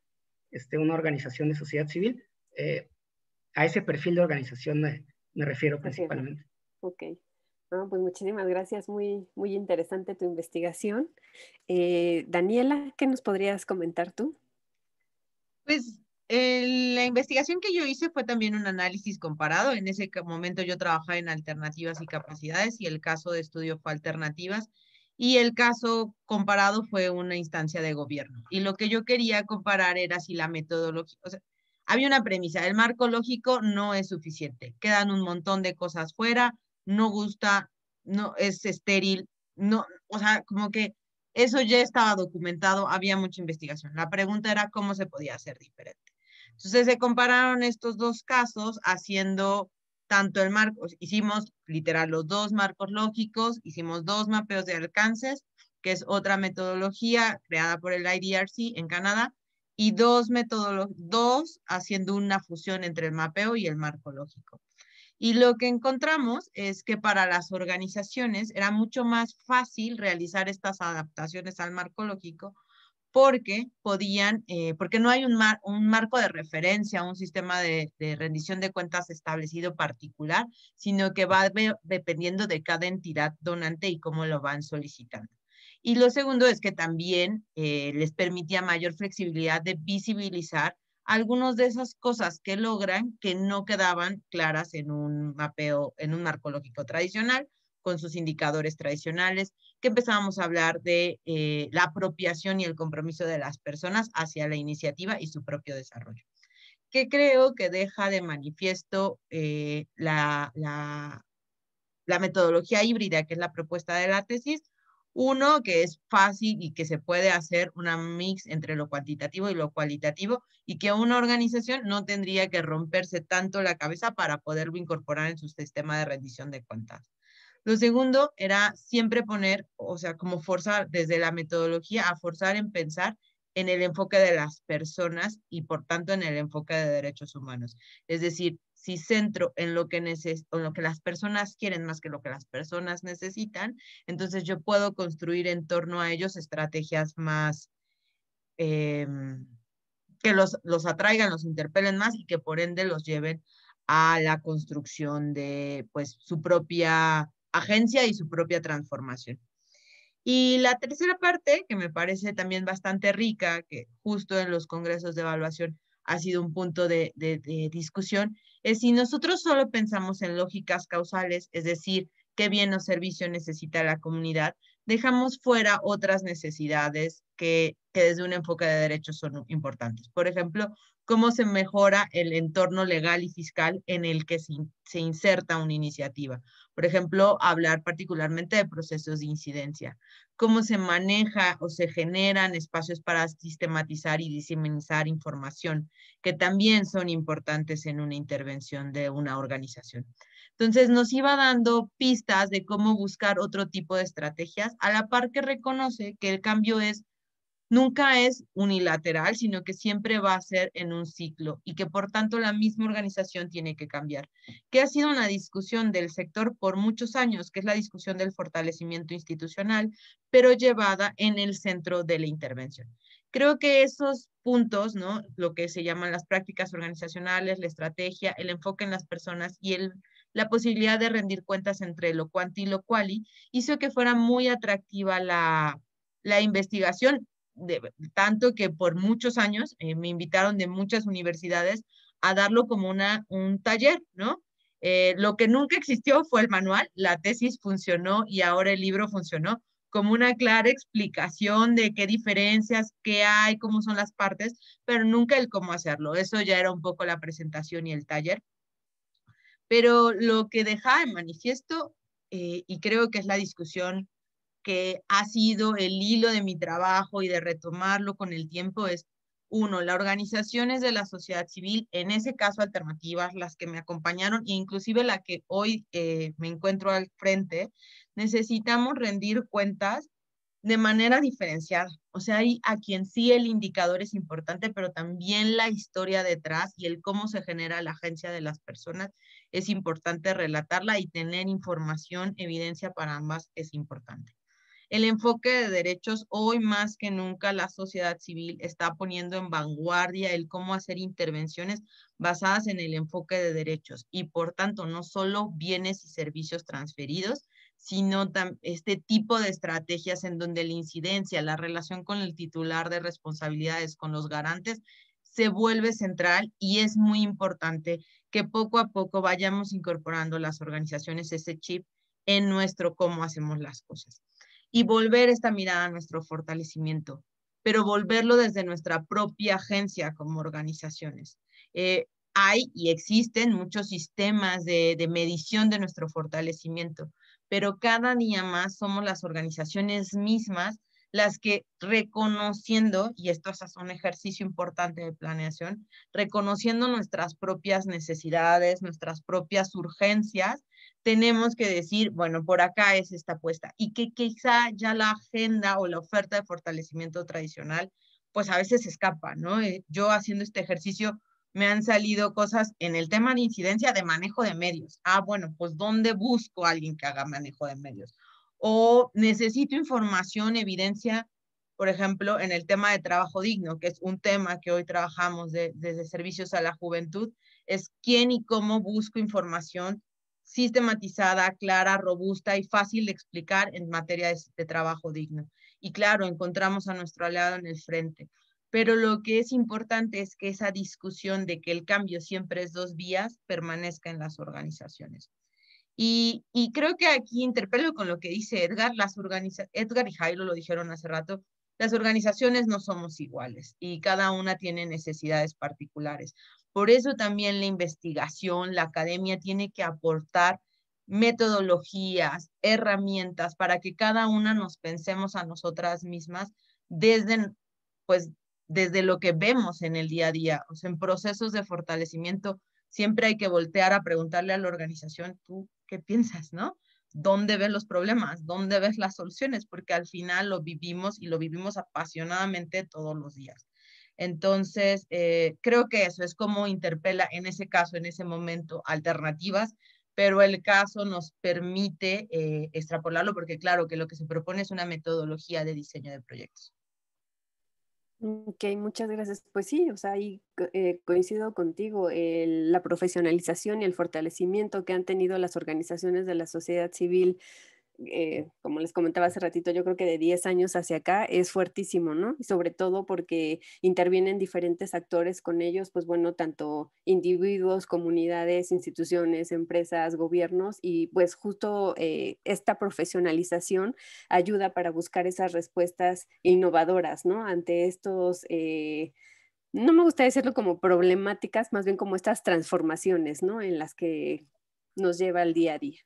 una organización de sociedad civil, a ese perfil de organización me refiero principalmente. Ok. Pues muchísimas gracias, muy, muy interesante tu investigación. Daniela, ¿qué nos podrías comentar tú? Pues la investigación que yo hice fue también un análisis comparado. En ese momento yo trabajaba en alternativas y capacidades y el caso de estudio fue alternativas y el caso comparado fue una instancia de gobierno. Y lo que yo quería comparar era si la metodología, o sea, había una premisa, el marco lógico no es suficiente, quedan un montón de cosas fuera, no gusta, no es estéril, no, o sea, como que eso ya estaba documentado, había mucha investigación. La pregunta era cómo se podía hacer diferente. Entonces se compararon estos dos casos haciendo tanto el marco, hicimos literal los dos marcos lógicos, hicimos dos mapeos de alcances, que es otra metodología creada por el IDRC en Canadá, y dos haciendo una fusión entre el mapeo y el marco lógico. Y lo que encontramos es que para las organizaciones era mucho más fácil realizar estas adaptaciones al marco lógico porque podían, porque no hay un marco de referencia, un sistema de rendición de cuentas establecido particular, sino que va dependiendo de cada entidad donante y cómo lo van solicitando. Y lo segundo es que también les permitía mayor flexibilidad de visibilizar algunas de esas cosas que logran que no quedaban claras en un mapeo, en un marco lógico tradicional, con sus indicadores tradicionales, que empezábamos a hablar de la apropiación y el compromiso de las personas hacia la iniciativa y su propio desarrollo. Que creo que deja de manifiesto la metodología híbrida, que es la propuesta de la tesis. Uno, que es fácil y que se puede hacer una mix entre lo cuantitativo y lo cualitativo y que una organización no tendría que romperse tanto la cabeza para poderlo incorporar en su sistema de rendición de cuentas. Lo segundo era siempre poner, o sea, como forzar desde la metodología a forzar en pensar en el enfoque de las personas y por tanto en el enfoque de derechos humanos. Es decir, si centro en lo que las personas quieren más que lo que las personas necesitan, entonces yo puedo construir en torno a ellos estrategias más que los atraigan, los interpelen más y que por ende los lleven a la construcción de pues su propia agencia y su propia transformación. Y la tercera parte, que me parece también bastante rica, que justo en los congresos de evaluación ha sido un punto de discusión, es si nosotros solo pensamos en lógicas causales, es decir, qué bien o servicio necesita la comunidad, dejamos fuera otras necesidades que desde un enfoque de derechos son importantes. Por ejemplo, cómo se mejora el entorno legal y fiscal en el que se inserta una iniciativa. Por ejemplo, hablar particularmente de procesos de incidencia. Cómo se maneja o se generan espacios para sistematizar y diseminar información, que también son importantes en una intervención de una organización. Entonces nos iba dando pistas de cómo buscar otro tipo de estrategias, a la par que reconoce que el cambio nunca es unilateral, sino que siempre va a ser en un ciclo y que por tanto la misma organización tiene que cambiar. Que ha sido una discusión del sector por muchos años, que es la discusión del fortalecimiento institucional, pero llevada en el centro de la intervención. Creo que esos puntos, ¿no? Lo que se llaman las prácticas organizacionales, la estrategia, el enfoque en las personas y la posibilidad de rendir cuentas entre lo cuanti y lo quali, hizo que fuera muy atractiva la investigación, tanto que por muchos años me invitaron de muchas universidades a darlo como un taller, ¿no? Lo que nunca existió fue el manual, la tesis funcionó y ahora el libro funcionó como una clara explicación de qué diferencias, qué hay, cómo son las partes, pero nunca el cómo hacerlo. Eso ya era un poco la presentación y el taller. Pero lo que deja en manifiesto, y creo que es la discusión que ha sido el hilo de mi trabajo y de retomarlo con el tiempo, es uno, las organizaciones de la sociedad civil, en ese caso alternativas, las que me acompañaron e inclusive la que hoy me encuentro al frente, necesitamos rendir cuentas de manera diferenciada. O sea, hay a quien sí el indicador es importante, pero también la historia detrás y el cómo se genera la agencia de las personas es importante relatarla y tener información, evidencia para ambas es importante. El enfoque de derechos, hoy más que nunca la sociedad civil está poniendo en vanguardia el cómo hacer intervenciones basadas en el enfoque de derechos y por tanto no solo bienes y servicios transferidos, sino este tipo de estrategias en donde la incidencia, la relación con el titular de responsabilidades, con los garantes, se vuelve central, y es muy importante que poco a poco vayamos incorporando las organizaciones ese chip en nuestro cómo hacemos las cosas. Y volver esta mirada a nuestro fortalecimiento, pero volverlo desde nuestra propia agencia como organizaciones. Hay y existen muchos sistemas de medición de nuestro fortalecimiento, pero cada día más somos las organizaciones mismas las que, reconociendo, y esto es un ejercicio importante de planeación, reconociendo nuestras propias necesidades, nuestras propias urgencias, tenemos que decir, bueno, por acá es esta apuesta, y que quizá ya la agenda o la oferta de fortalecimiento tradicional, pues a veces escapa, ¿no? Yo haciendo este ejercicio me han salido cosas en el tema de incidencia de manejo de medios. Bueno, pues ¿dónde busco a alguien que haga manejo de medios? O necesito información, evidencia, por ejemplo, en el tema de trabajo digno, que es un tema que hoy trabajamos desde Servicios a la Juventud, es quién y cómo busco información sistematizada, clara, robusta y fácil de explicar en materia de trabajo digno. Y claro, encontramos a nuestro aliado en el frente. Pero lo que es importante es que esa discusión de que el cambio siempre es dos vías permanezca en las organizaciones. Y creo que aquí interpelo con lo que dice Edgar, Edgar y Jairo lo dijeron hace rato, las organizaciones no somos iguales y cada una tiene necesidades particulares. Por eso también la investigación, la academia tiene que aportar metodologías, herramientas para que cada una nos pensemos a nosotras mismas desde, pues, desde lo que vemos en el día a día. O sea, en procesos de fortalecimiento siempre hay que voltear a preguntarle a la organización, ¿tú qué piensas, no? ¿Dónde ves los problemas? ¿Dónde ves las soluciones? Porque al final lo vivimos, y lo vivimos apasionadamente todos los días. Entonces, creo que eso es como interpela en ese caso, en ese momento, alternativas, pero el caso nos permite extrapolarlo, porque claro que lo que se propone es una metodología de diseño de proyectos. Ok, muchas gracias. Pues sí, o sea, ahí coincido contigo, la profesionalización y el fortalecimiento que han tenido las organizaciones de la sociedad civil, como les comentaba hace ratito, yo creo que de 10 años hacia acá es fuertísimo, ¿no? Y sobre todo porque intervienen diferentes actores con ellos, pues bueno, tanto individuos, comunidades, instituciones, empresas, gobiernos, y pues justo esta profesionalización ayuda para buscar esas respuestas innovadoras, ¿no? Ante estos... no me gusta decirlo como problemáticas, más bien como estas transformaciones, ¿no? En las que nos lleva el día a día.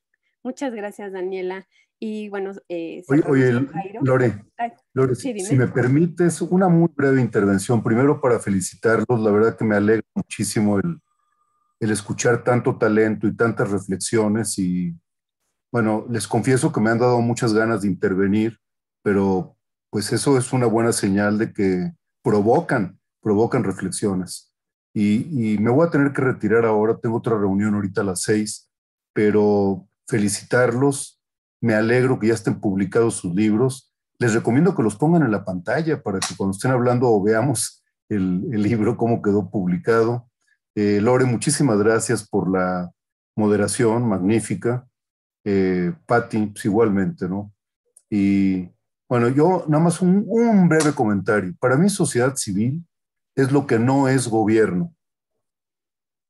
Muchas gracias, Daniela. Y bueno, cerramos Oye, con Jairo. Lore, Ay, Lore, sí, si dime. me permites una muy breve intervención, primero para felicitarlos, la verdad que me alegra muchísimo el escuchar tanto talento y tantas reflexiones y bueno, les confieso que me han dado muchas ganas de intervenir, pero pues eso es una buena señal de que provocan reflexiones. Y me voy a tener que retirar ahora, tengo otra reunión ahorita a las 6, pero felicitarlos, me alegro que ya estén publicados sus libros. Les recomiendo que los pongan en la pantalla para que cuando estén hablando veamos el libro, cómo quedó publicado. Lore, muchísimas gracias por la moderación magnífica. Patti, pues igualmente, ¿no? Y bueno, yo nada más un breve comentario. Para mí sociedad civil es lo que no es gobierno.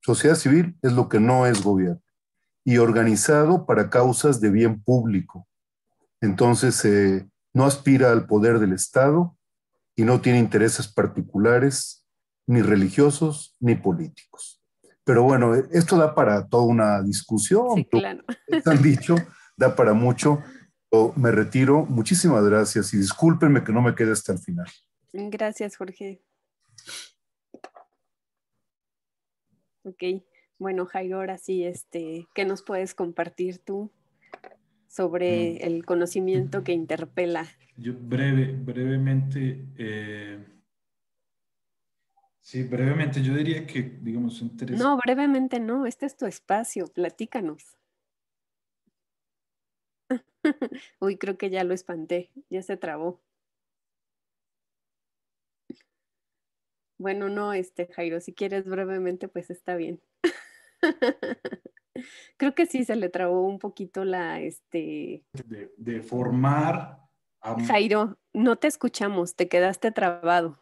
Sociedad civil es lo que no es gobierno. Y organizado para causas de bien público. Entonces, no aspira al poder del Estado y no tiene intereses particulares, ni religiosos, ni políticos. Pero bueno, esto da para toda una discusión. Sí, claro. Han dicho, da para mucho. Me retiro. Muchísimas gracias y discúlpenme que no me quede hasta el final. Gracias, Jorge. Ok. Bueno, Jairo, ahora sí, ¿qué nos puedes compartir tú sobre el conocimiento que interpela? Yo brevemente, sí, brevemente, yo diría que, digamos, son tres. No, brevemente no, este es tu espacio, platícanos. Uy, creo que ya lo espanté, ya se trabó. Bueno, no, Jairo, si quieres brevemente, pues está bien. Creo que sí se le trabó un poquito la, De formar a... Jairo, no te escuchamos, te quedaste trabado.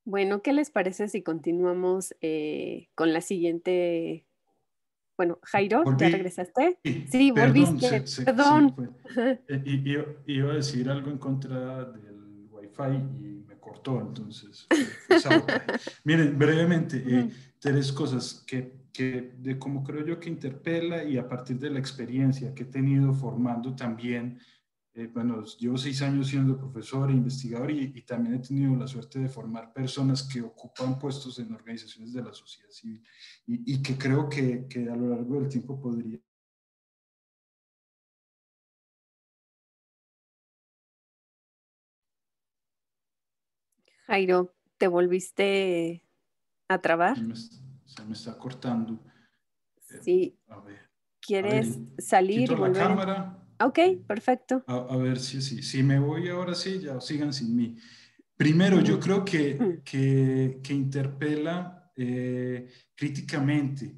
Bueno, ¿qué les parece si continuamos con la siguiente? Bueno, Jairo, ¿ya Volví. regresaste? Sí, Perdón, volviste. sí, Perdón. iba a decir algo en contra del Wi-Fi y me cortó, entonces fue sabotaje. Miren, brevemente, tres cosas que de cómo creo yo que interpela y a partir de la experiencia que he tenido formando también. Bueno, llevo 6 años siendo profesor e investigador y también he tenido la suerte de formar personas que ocupan puestos en organizaciones de la sociedad civil y que creo que a lo largo del tiempo podría. Jairo, ¿te volviste a trabar? Se me está cortando. Sí. A ver, ¿Quieres salir y quito la volver? cámara. Ok, perfecto. A ver si me voy ahora sí, ya sigan sin mí. Primero, yo creo que interpela críticamente,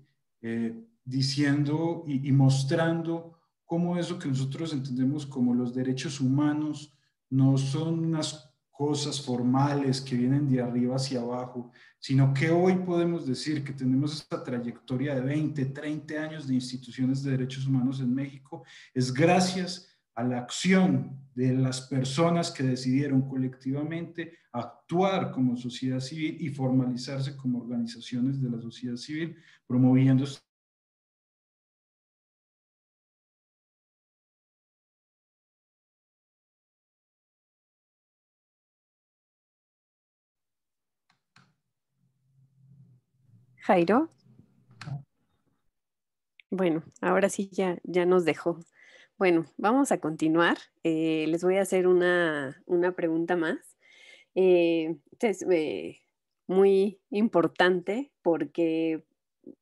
diciendo y mostrando cómo eso que nosotros entendemos como los derechos humanos no son unas cosas formales que vienen de arriba hacia abajo, sino que hoy podemos decir que tenemos esta trayectoria de 20, 30 años de instituciones de derechos humanos en México, es gracias a la acción de las personas que decidieron colectivamente actuar como sociedad civil y formalizarse como organizaciones de la sociedad civil, promoviendo Jairo. Bueno, ahora sí ya nos dejó. Bueno, vamos a continuar. Les voy a hacer una pregunta más. Es muy importante porque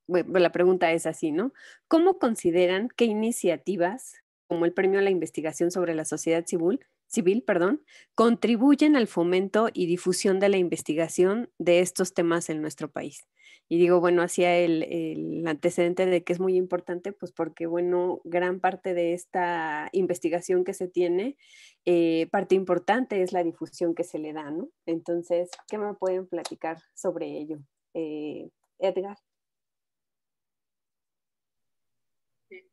bueno, la pregunta es así, ¿no? ¿Cómo consideran que iniciativas como el Premio a la Investigación sobre la Sociedad Civil, contribuyen al fomento y difusión de la investigación de estos temas en nuestro país? Y digo, bueno, hacía el antecedente de que es muy importante, pues porque, bueno, gran parte de esta investigación que se tiene, parte importante es la difusión que se le da, ¿no? Entonces, ¿qué me pueden platicar sobre ello? Edgar.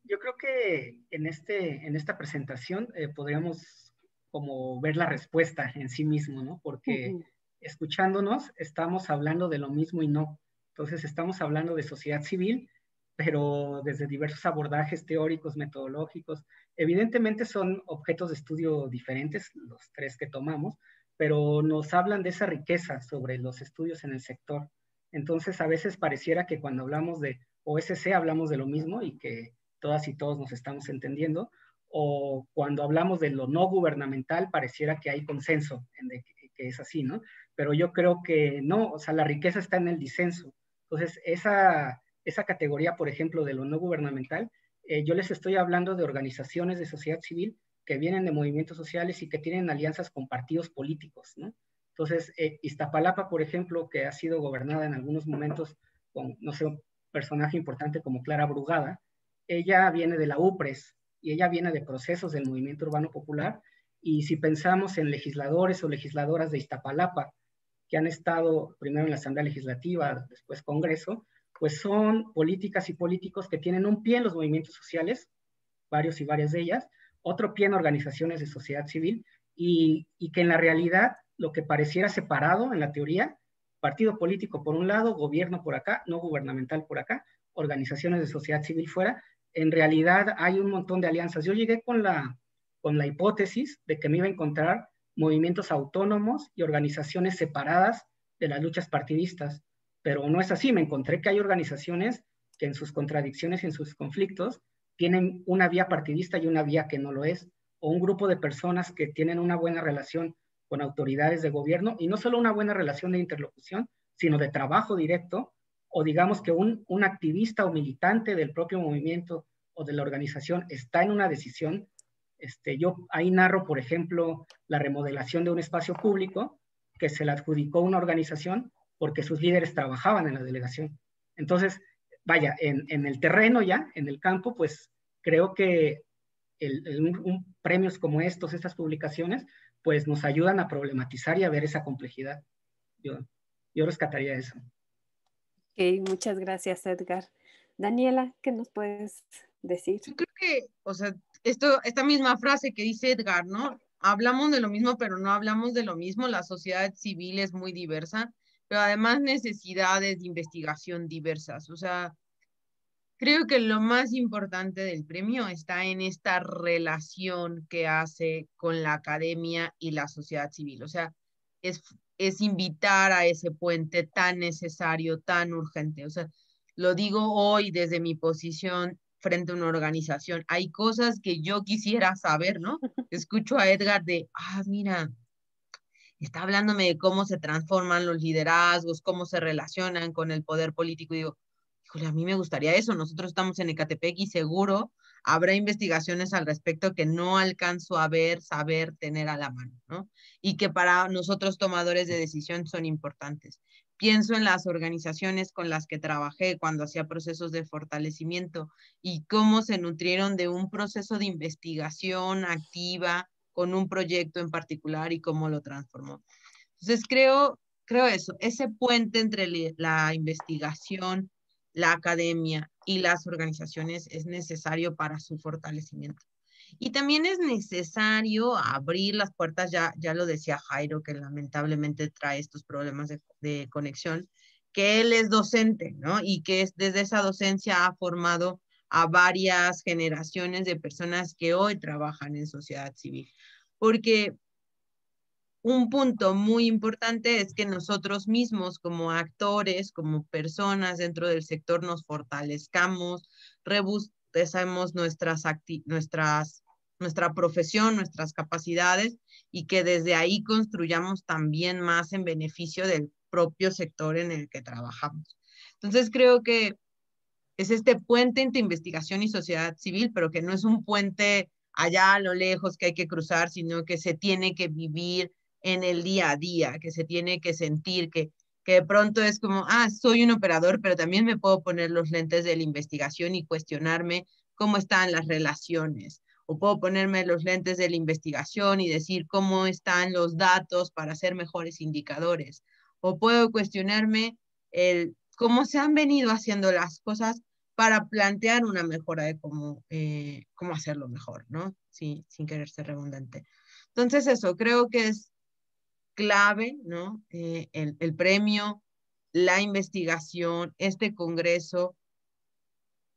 Yo creo que en esta presentación podríamos como ver la respuesta en sí mismo, ¿no? Porque escuchándonos estamos hablando de lo mismo y no. Entonces estamos hablando de sociedad civil, pero desde diversos abordajes teóricos, metodológicos. Evidentemente son objetos de estudio diferentes, los tres que tomamos, pero nos hablan de esa riqueza sobre los estudios en el sector. Entonces a veces pareciera que cuando hablamos de OSC hablamos de lo mismo y que todas y todos nos estamos entendiendo, o cuando hablamos de lo no gubernamental, pareciera que hay consenso en que es así, ¿no? Pero yo creo que no, o sea, la riqueza está en el disenso. Entonces, esa categoría, por ejemplo, de lo no gubernamental, yo les estoy hablando de organizaciones de sociedad civil que vienen de movimientos sociales y que tienen alianzas con partidos políticos, ¿no? Entonces, Iztapalapa, por ejemplo, que ha sido gobernada en algunos momentos con, no sé, un personaje importante como Clara Brugada, ella viene de la UPRES y ella viene de procesos del movimiento urbano popular. Y si pensamos en legisladores o legisladoras de Iztapalapa, que han estado primero en la Asamblea Legislativa, después Congreso, pues son políticas y políticos que tienen un pie en los movimientos sociales, varios y varias de ellas, otro pie en organizaciones de sociedad civil, y que en la realidad lo que pareciera separado en la teoría, partido político por un lado, gobierno por acá, no gubernamental por acá, organizaciones de sociedad civil fuera, en realidad hay un montón de alianzas. Yo llegué con la hipótesis de que me iba a encontrar movimientos autónomos y organizaciones separadas de las luchas partidistas, pero no es así. Me encontré que hay organizaciones que en sus contradicciones y en sus conflictos tienen una vía partidista y una vía que no lo es, o un grupo de personas que tienen una buena relación con autoridades de gobierno, y no solo una buena relación de interlocución, sino de trabajo directo, o digamos que un activista o militante del propio movimiento o de la organización está en una decisión Yo ahí narro, por ejemplo, la remodelación de un espacio público que se le adjudicó una organización porque sus líderes trabajaban en la delegación. Entonces, vaya, en el terreno ya, en el campo, pues creo que premios como estas publicaciones, pues nos ayudan a problematizar y a ver esa complejidad. Yo rescataría eso. Ok, muchas gracias, Edgar. Daniela, ¿qué nos puedes decir? Yo creo que, o sea, esta misma frase que dice Edgar, ¿no? Hablamos de lo mismo, pero no hablamos de lo mismo. La sociedad civil es muy diversa, pero además necesidades de investigación diversas. O sea, creo que lo más importante del premio está en esta relación que hace con la academia y la sociedad civil. O sea, es invitar a ese puente tan necesario, tan urgente. O sea, lo digo hoy desde mi posición frente a una organización. Hay cosas que yo quisiera saber, ¿no? Escucho a Edgar mira, está hablándome de cómo se transforman los liderazgos, cómo se relacionan con el poder político. Y digo, híjole, a mí me gustaría eso. Nosotros estamos en Ecatepec y seguro habrá investigaciones al respecto que no alcanzo a ver, saber, tener a la mano, ¿no? Y que para nosotros tomadores de decisión son importantes. Pienso en las organizaciones con las que trabajé cuando hacía procesos de fortalecimiento y cómo se nutrieron de un proceso de investigación activa con un proyecto en particular y cómo lo transformó. Entonces creo eso, ese puente entre la investigación, la academia y las organizaciones es necesario para su fortalecimiento. Y también es necesario abrir las puertas, ya lo decía Jairo, que lamentablemente trae estos problemas de conexión, que él es docente, ¿no? Y que desde esa docencia ha formado a varias generaciones de personas que hoy trabajan en sociedad civil. Porque un punto muy importante es que nosotros mismos como actores, como personas dentro del sector nos fortalezcamos, rebusquemos nuestra profesión, nuestras capacidades y que desde ahí construyamos también más en beneficio del propio sector en el que trabajamos. Entonces creo que es este puente entre investigación y sociedad civil, pero que no es un puente allá a lo lejos que hay que cruzar, sino que se tiene que vivir en el día a día, que se tiene que sentir, que de pronto es como, soy un operador, pero también me puedo poner los lentes de la investigación y cuestionarme cómo están las relaciones. O puedo ponerme los lentes de la investigación y decir cómo están los datos para hacer mejores indicadores. O puedo cuestionarme cómo se han venido haciendo las cosas para plantear una mejora de cómo hacerlo mejor, ¿no? Sí, sin querer ser redundante. Entonces eso, creo que es clave, ¿no? El premio, la investigación, este congreso,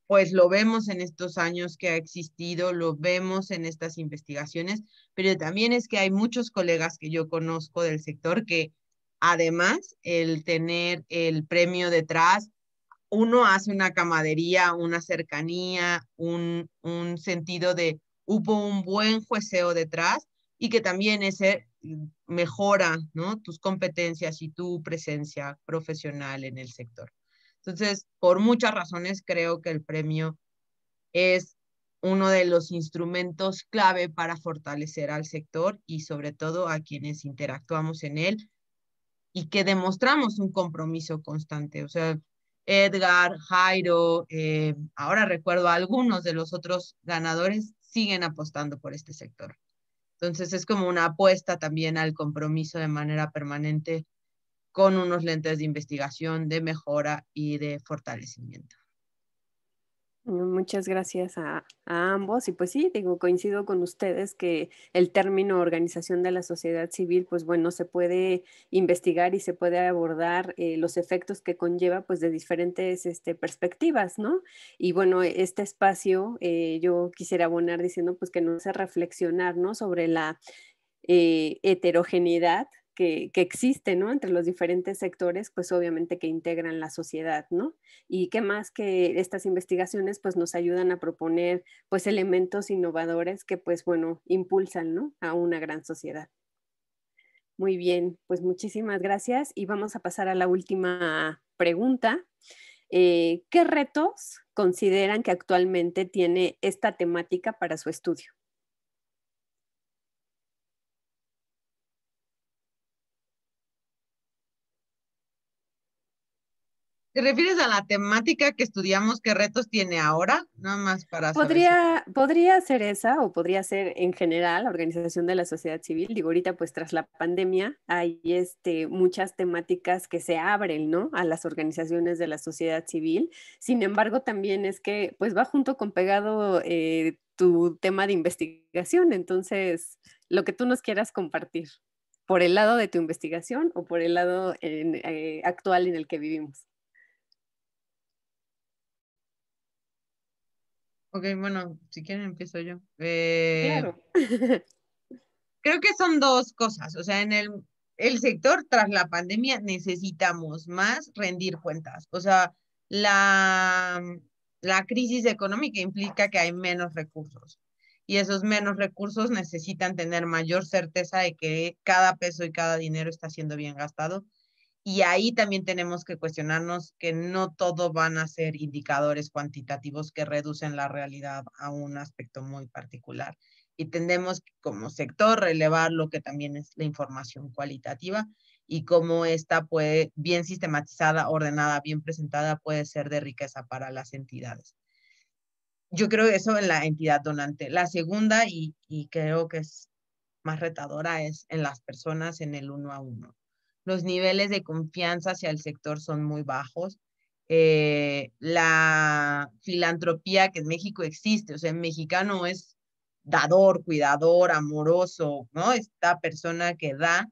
pues lo vemos en estos años que ha existido, lo vemos en estas investigaciones, pero también es que hay muchos colegas que yo conozco del sector que además el tener el premio detrás, uno hace una camaradería, una cercanía, un sentido de hubo un buen jueceo detrás y que también ese mejora, ¿no? Tus competencias y tu presencia profesional en el sector. Entonces, por muchas razones, creo que el premio es uno de los instrumentos clave para fortalecer al sector y sobre todo a quienes interactuamos en él y que demostramos un compromiso constante. O sea, Edgar, Jairo, ahora recuerdo a algunos de los otros ganadores, siguen apostando por este sector. Entonces es como una apuesta también al compromiso de manera permanente con unos lentes de investigación, de mejora y de fortalecimiento. Muchas gracias a ambos. Y pues sí, digo, coincido con ustedes que el término organización de la sociedad civil, pues bueno, se puede investigar y se puede abordar los efectos que conlleva pues de diferentes perspectivas, ¿no? Y bueno, este espacio yo quisiera abonar diciendo pues que nos hace reflexionar, ¿no? Sobre la heterogeneidad que existe, ¿no? Entre los diferentes sectores, pues obviamente que integran la sociedad, ¿no? Y qué más que estas investigaciones, pues nos ayudan a proponer, pues elementos innovadores que, pues bueno, impulsan, ¿no? A una gran sociedad. Muy bien, pues muchísimas gracias y vamos a pasar a la última pregunta. ¿Qué retos consideran que actualmente tiene esta temática para su estudio? ¿Te refieres a la temática que estudiamos? ¿Qué retos tiene ahora? Nada más para saber. Podría ser esa o podría ser en general la organización de la sociedad civil. Digo, ahorita pues tras la pandemia hay muchas temáticas que se abren, ¿no? A las organizaciones de la sociedad civil. Sin embargo, también es que pues va junto con pegado tu tema de investigación. Entonces, lo que tú nos quieras compartir, por el lado de tu investigación o por el lado actual en el que vivimos. Ok, bueno, si quieren empiezo yo. Claro. Creo que son dos cosas. O sea, en el sector tras la pandemia necesitamos más rendir cuentas. O sea, la crisis económica implica que hay menos recursos. Y esos menos recursos necesitan tener mayor certeza de que cada peso y cada dinero está siendo bien gastado. Y ahí también tenemos que cuestionarnos que no todo van a ser indicadores cuantitativos que reducen la realidad a un aspecto muy particular. Y tendemos como sector relevar lo que también es la información cualitativa y cómo esta puede, bien sistematizada, ordenada, bien presentada, puede ser de riqueza para las entidades. Yo creo eso en la entidad donante. La segunda, y creo que es más retadora, es en las personas en el 1 a 1. Los niveles de confianza hacia el sector son muy bajos. La filantropía que en México existe, o sea, el mexicano es dador, cuidador, amoroso, ¿no? Esta persona que da,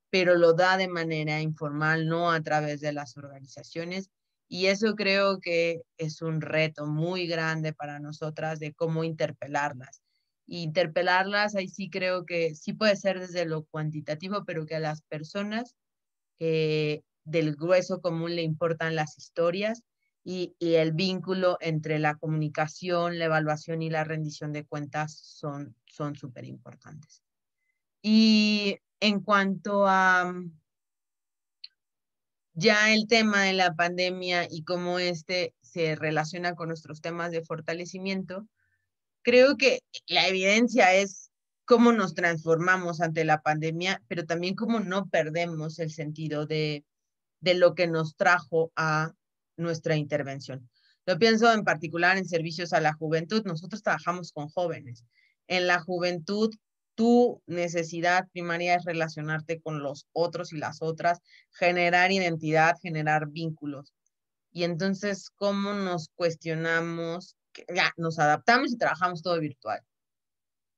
pero lo da de manera informal, no a través de las organizaciones. Y eso creo que es un reto muy grande para nosotras de cómo interpelarlas. Y interpelarlas, ahí sí creo que sí puede ser desde lo cuantitativo, pero que a las personas del grueso común le importan las historias y el vínculo entre la comunicación, la evaluación y la rendición de cuentas son súper importantes. Y en cuanto a ya el tema de la pandemia y cómo se relaciona con nuestros temas de fortalecimiento, creo que la evidencia es cómo nos transformamos ante la pandemia, pero también cómo no perdemos el sentido de lo que nos trajo a nuestra intervención. Lo pienso en particular en servicios a la juventud. Nosotros trabajamos con jóvenes. En la juventud, tu necesidad primaria es relacionarte con los otros y las otras, generar identidad, generar vínculos. Y entonces, ¿cómo nos cuestionamos? Ya, nos adaptamos y trabajamos todo virtual.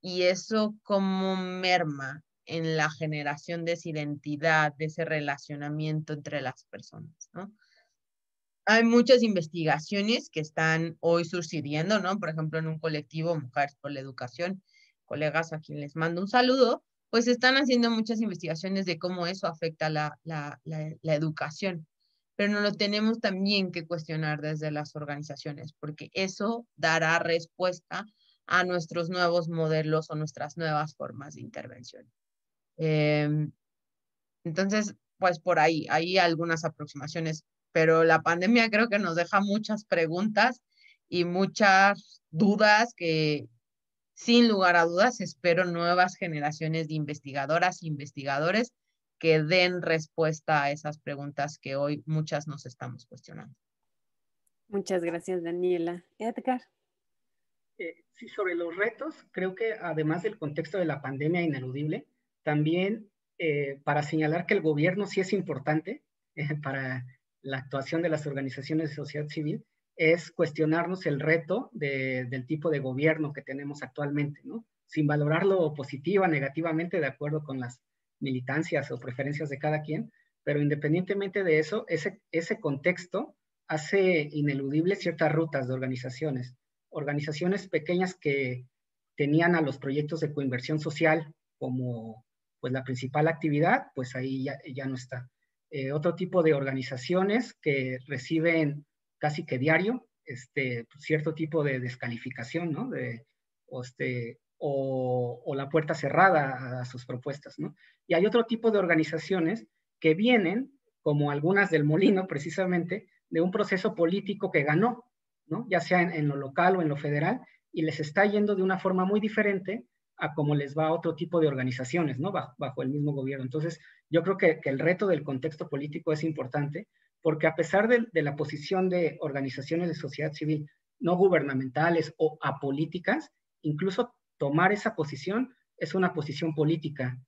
Y eso cómo merma en la generación de esa identidad, de ese relacionamiento entre las personas, ¿no? Hay muchas investigaciones que están hoy sucediendo, ¿no? Por ejemplo, en un colectivo Mujeres por la Educación, colegas a quienes les mando un saludo, pues están haciendo muchas investigaciones de cómo eso afecta la educación. Pero no lo tenemos también que cuestionar desde las organizaciones, porque eso dará respuesta a nuestros nuevos modelos o nuestras nuevas formas de intervención. Entonces, pues por ahí, hay algunas aproximaciones, pero la pandemia creo que nos deja muchas preguntas y muchas dudas que, sin lugar a dudas, espero nuevas generaciones de investigadoras e investigadores que den respuesta a esas preguntas que hoy muchas nos estamos cuestionando. Muchas gracias, Daniela. Edgar. Sí, sobre los retos, creo que además del contexto de la pandemia ineludible, también para señalar que el gobierno sí es importante para la actuación de las organizaciones de sociedad civil, es cuestionarnos el reto del tipo de gobierno que tenemos actualmente, ¿no? Sin valorarlo positiva, negativamente, de acuerdo con las militancias o preferencias de cada quien, pero independientemente de eso, ese contexto hace ineludible ciertas rutas de organizaciones pequeñas que tenían a los proyectos de coinversión social como pues la principal actividad, pues ahí ya no está. Otro tipo de organizaciones que reciben casi que diario cierto tipo de descalificación, ¿no? O la puerta cerrada a sus propuestas, ¿no? Y hay otro tipo de organizaciones que vienen, como algunas del Molino precisamente, de un proceso político que ganó, ¿no? Ya sea en lo local o en lo federal, y les está yendo de una forma muy diferente a como les va a otro tipo de organizaciones, ¿no? Bajo el mismo gobierno. Entonces, yo creo que el reto del contexto político es importante, porque a pesar de la posición de organizaciones de sociedad civil no gubernamentales o apolíticas, incluso tomar esa posición es una posición política.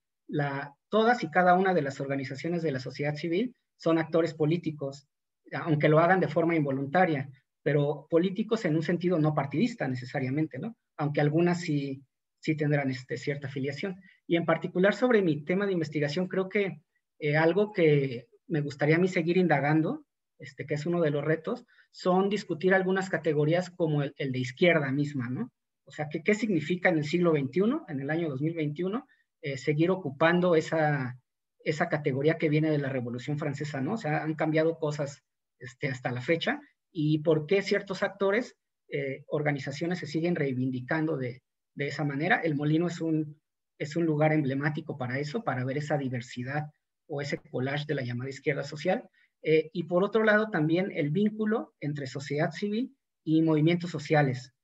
Todas y cada una de las organizaciones de la sociedad civil son actores políticos, aunque lo hagan de forma involuntaria, pero políticos en un sentido no partidista necesariamente, ¿no? Aunque algunas sí tendrán cierta afiliación. Y en particular sobre mi tema de investigación, creo que algo que me gustaría a mí seguir indagando, que es uno de los retos, son discutir algunas categorías como el de izquierda misma, ¿no? O sea, ¿qué significa en el siglo XXI, en el año 2021, seguir ocupando esa categoría que viene de la Revolución Francesa, ¿no? O sea, han cambiado cosas hasta la fecha, y por qué ciertos actores, organizaciones se siguen reivindicando de esa manera. El Molino es un lugar emblemático para eso, para ver esa diversidad o ese collage de la llamada izquierda social. Y por otro lado también el vínculo entre sociedad civil y movimientos sociales.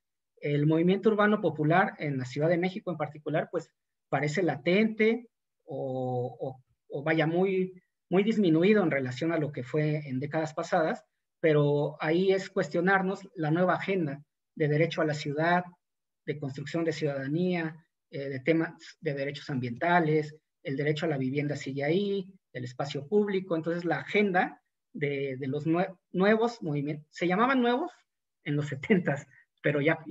El movimiento urbano popular en la Ciudad de México en particular, pues parece latente o vaya muy disminuido en relación a lo que fue en décadas pasadas, pero ahí es cuestionarnos la nueva agenda de derecho a la ciudad, de construcción de ciudadanía, de temas de derechos ambientales, el derecho a la vivienda sigue ahí, el espacio público. Entonces la agenda de los nuevos movimientos, se llamaban nuevos en los 70s, pero ya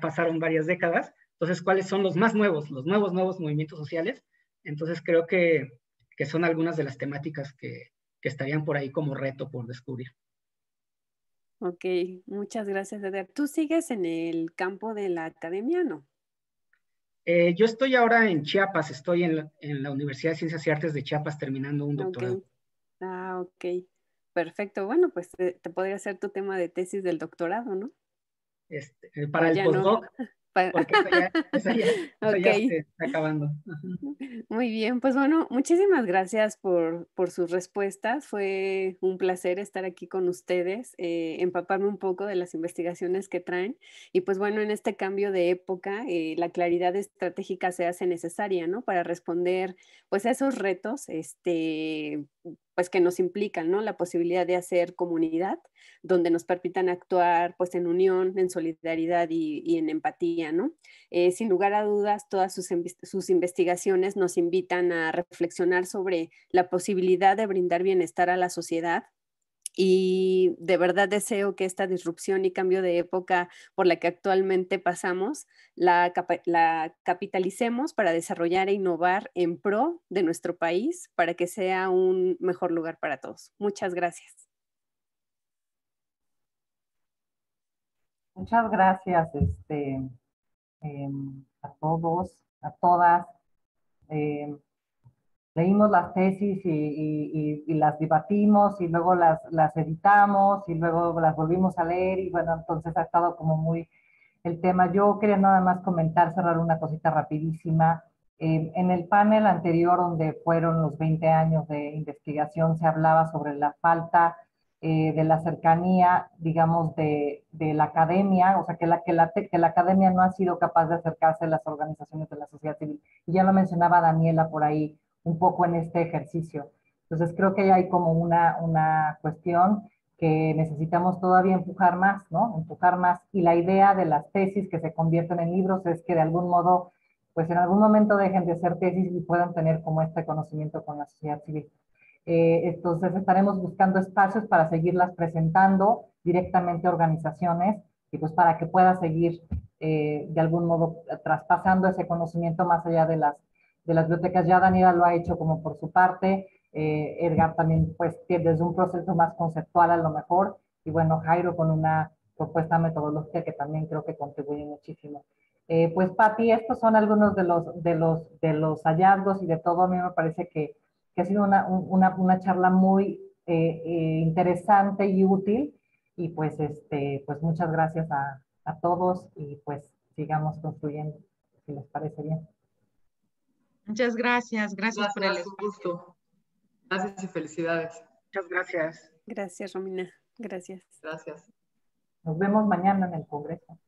pasaron varias décadas. Entonces, ¿cuáles son los más nuevos, los nuevos movimientos sociales? Entonces creo que son algunas de las temáticas que estarían por ahí como reto por descubrir. Ok, muchas gracias, Eder. ¿Tú sigues en el campo de la academia, no? Yo estoy ahora en Chiapas, estoy en la Universidad de Ciencias y Artes de Chiapas terminando un doctorado. Okay. Ok. Perfecto. Bueno, pues te podría ser tu tema de tesis del doctorado, ¿no? Para el postdoc, no. Porque eso ya okay. se está acabando. Muy bien, pues bueno, muchísimas gracias por sus respuestas. Fue un placer estar aquí con ustedes, empaparme un poco de las investigaciones que traen. Y pues bueno, en este cambio de época, la claridad estratégica se hace necesaria, ¿no? Para responder pues a esos retos, pues que nos implican, ¿no? La posibilidad de hacer comunidad, donde nos permitan actuar pues en unión, en solidaridad y en empatía, ¿no? Sin lugar a dudas, todas sus investigaciones nos invitan a reflexionar sobre la posibilidad de brindar bienestar a la sociedad. Y de verdad deseo que esta disrupción y cambio de época por la que actualmente pasamos la capitalicemos para desarrollar e innovar en pro de nuestro país para que sea un mejor lugar para todos. Muchas gracias. Muchas gracias a todos, a todas. Leímos las tesis y las debatimos y luego las editamos y luego las volvimos a leer y bueno, entonces ha estado como muy el tema. Yo quería nada más comentar, cerrar una cosita rapidísima. En el panel anterior, donde fueron los 20 años de investigación, se hablaba sobre la falta de la cercanía, digamos, de la academia, o sea, que la academia no ha sido capaz de acercarse a las organizaciones de la sociedad civil. Y ya lo mencionaba Daniela por ahí, un poco en este ejercicio. Entonces creo que hay como una cuestión que necesitamos todavía empujar más, ¿no? Empujar más. Y la idea de las tesis que se convierten en libros es que de algún modo, pues en algún momento dejen de ser tesis y puedan tener como este conocimiento con la sociedad civil. Entonces estaremos buscando espacios para seguirlas presentando directamente a organizaciones y pues para que pueda seguir de algún modo traspasando ese conocimiento más allá de las bibliotecas. Ya Daniela lo ha hecho como por su parte, Edgar también pues desde un proceso más conceptual a lo mejor, y bueno, Jairo con una propuesta metodológica que también creo que contribuye muchísimo. Pues Pati, estos son algunos de los hallazgos y de todo. A mí me parece que ha sido una charla muy interesante y útil, y pues, pues muchas gracias a todos y pues sigamos construyendo, si les parece bien. Muchas gracias. Gracias por el gusto. Gracias y felicidades. Muchas gracias. Gracias, Romina. Gracias. Gracias. Nos vemos mañana en el Congreso.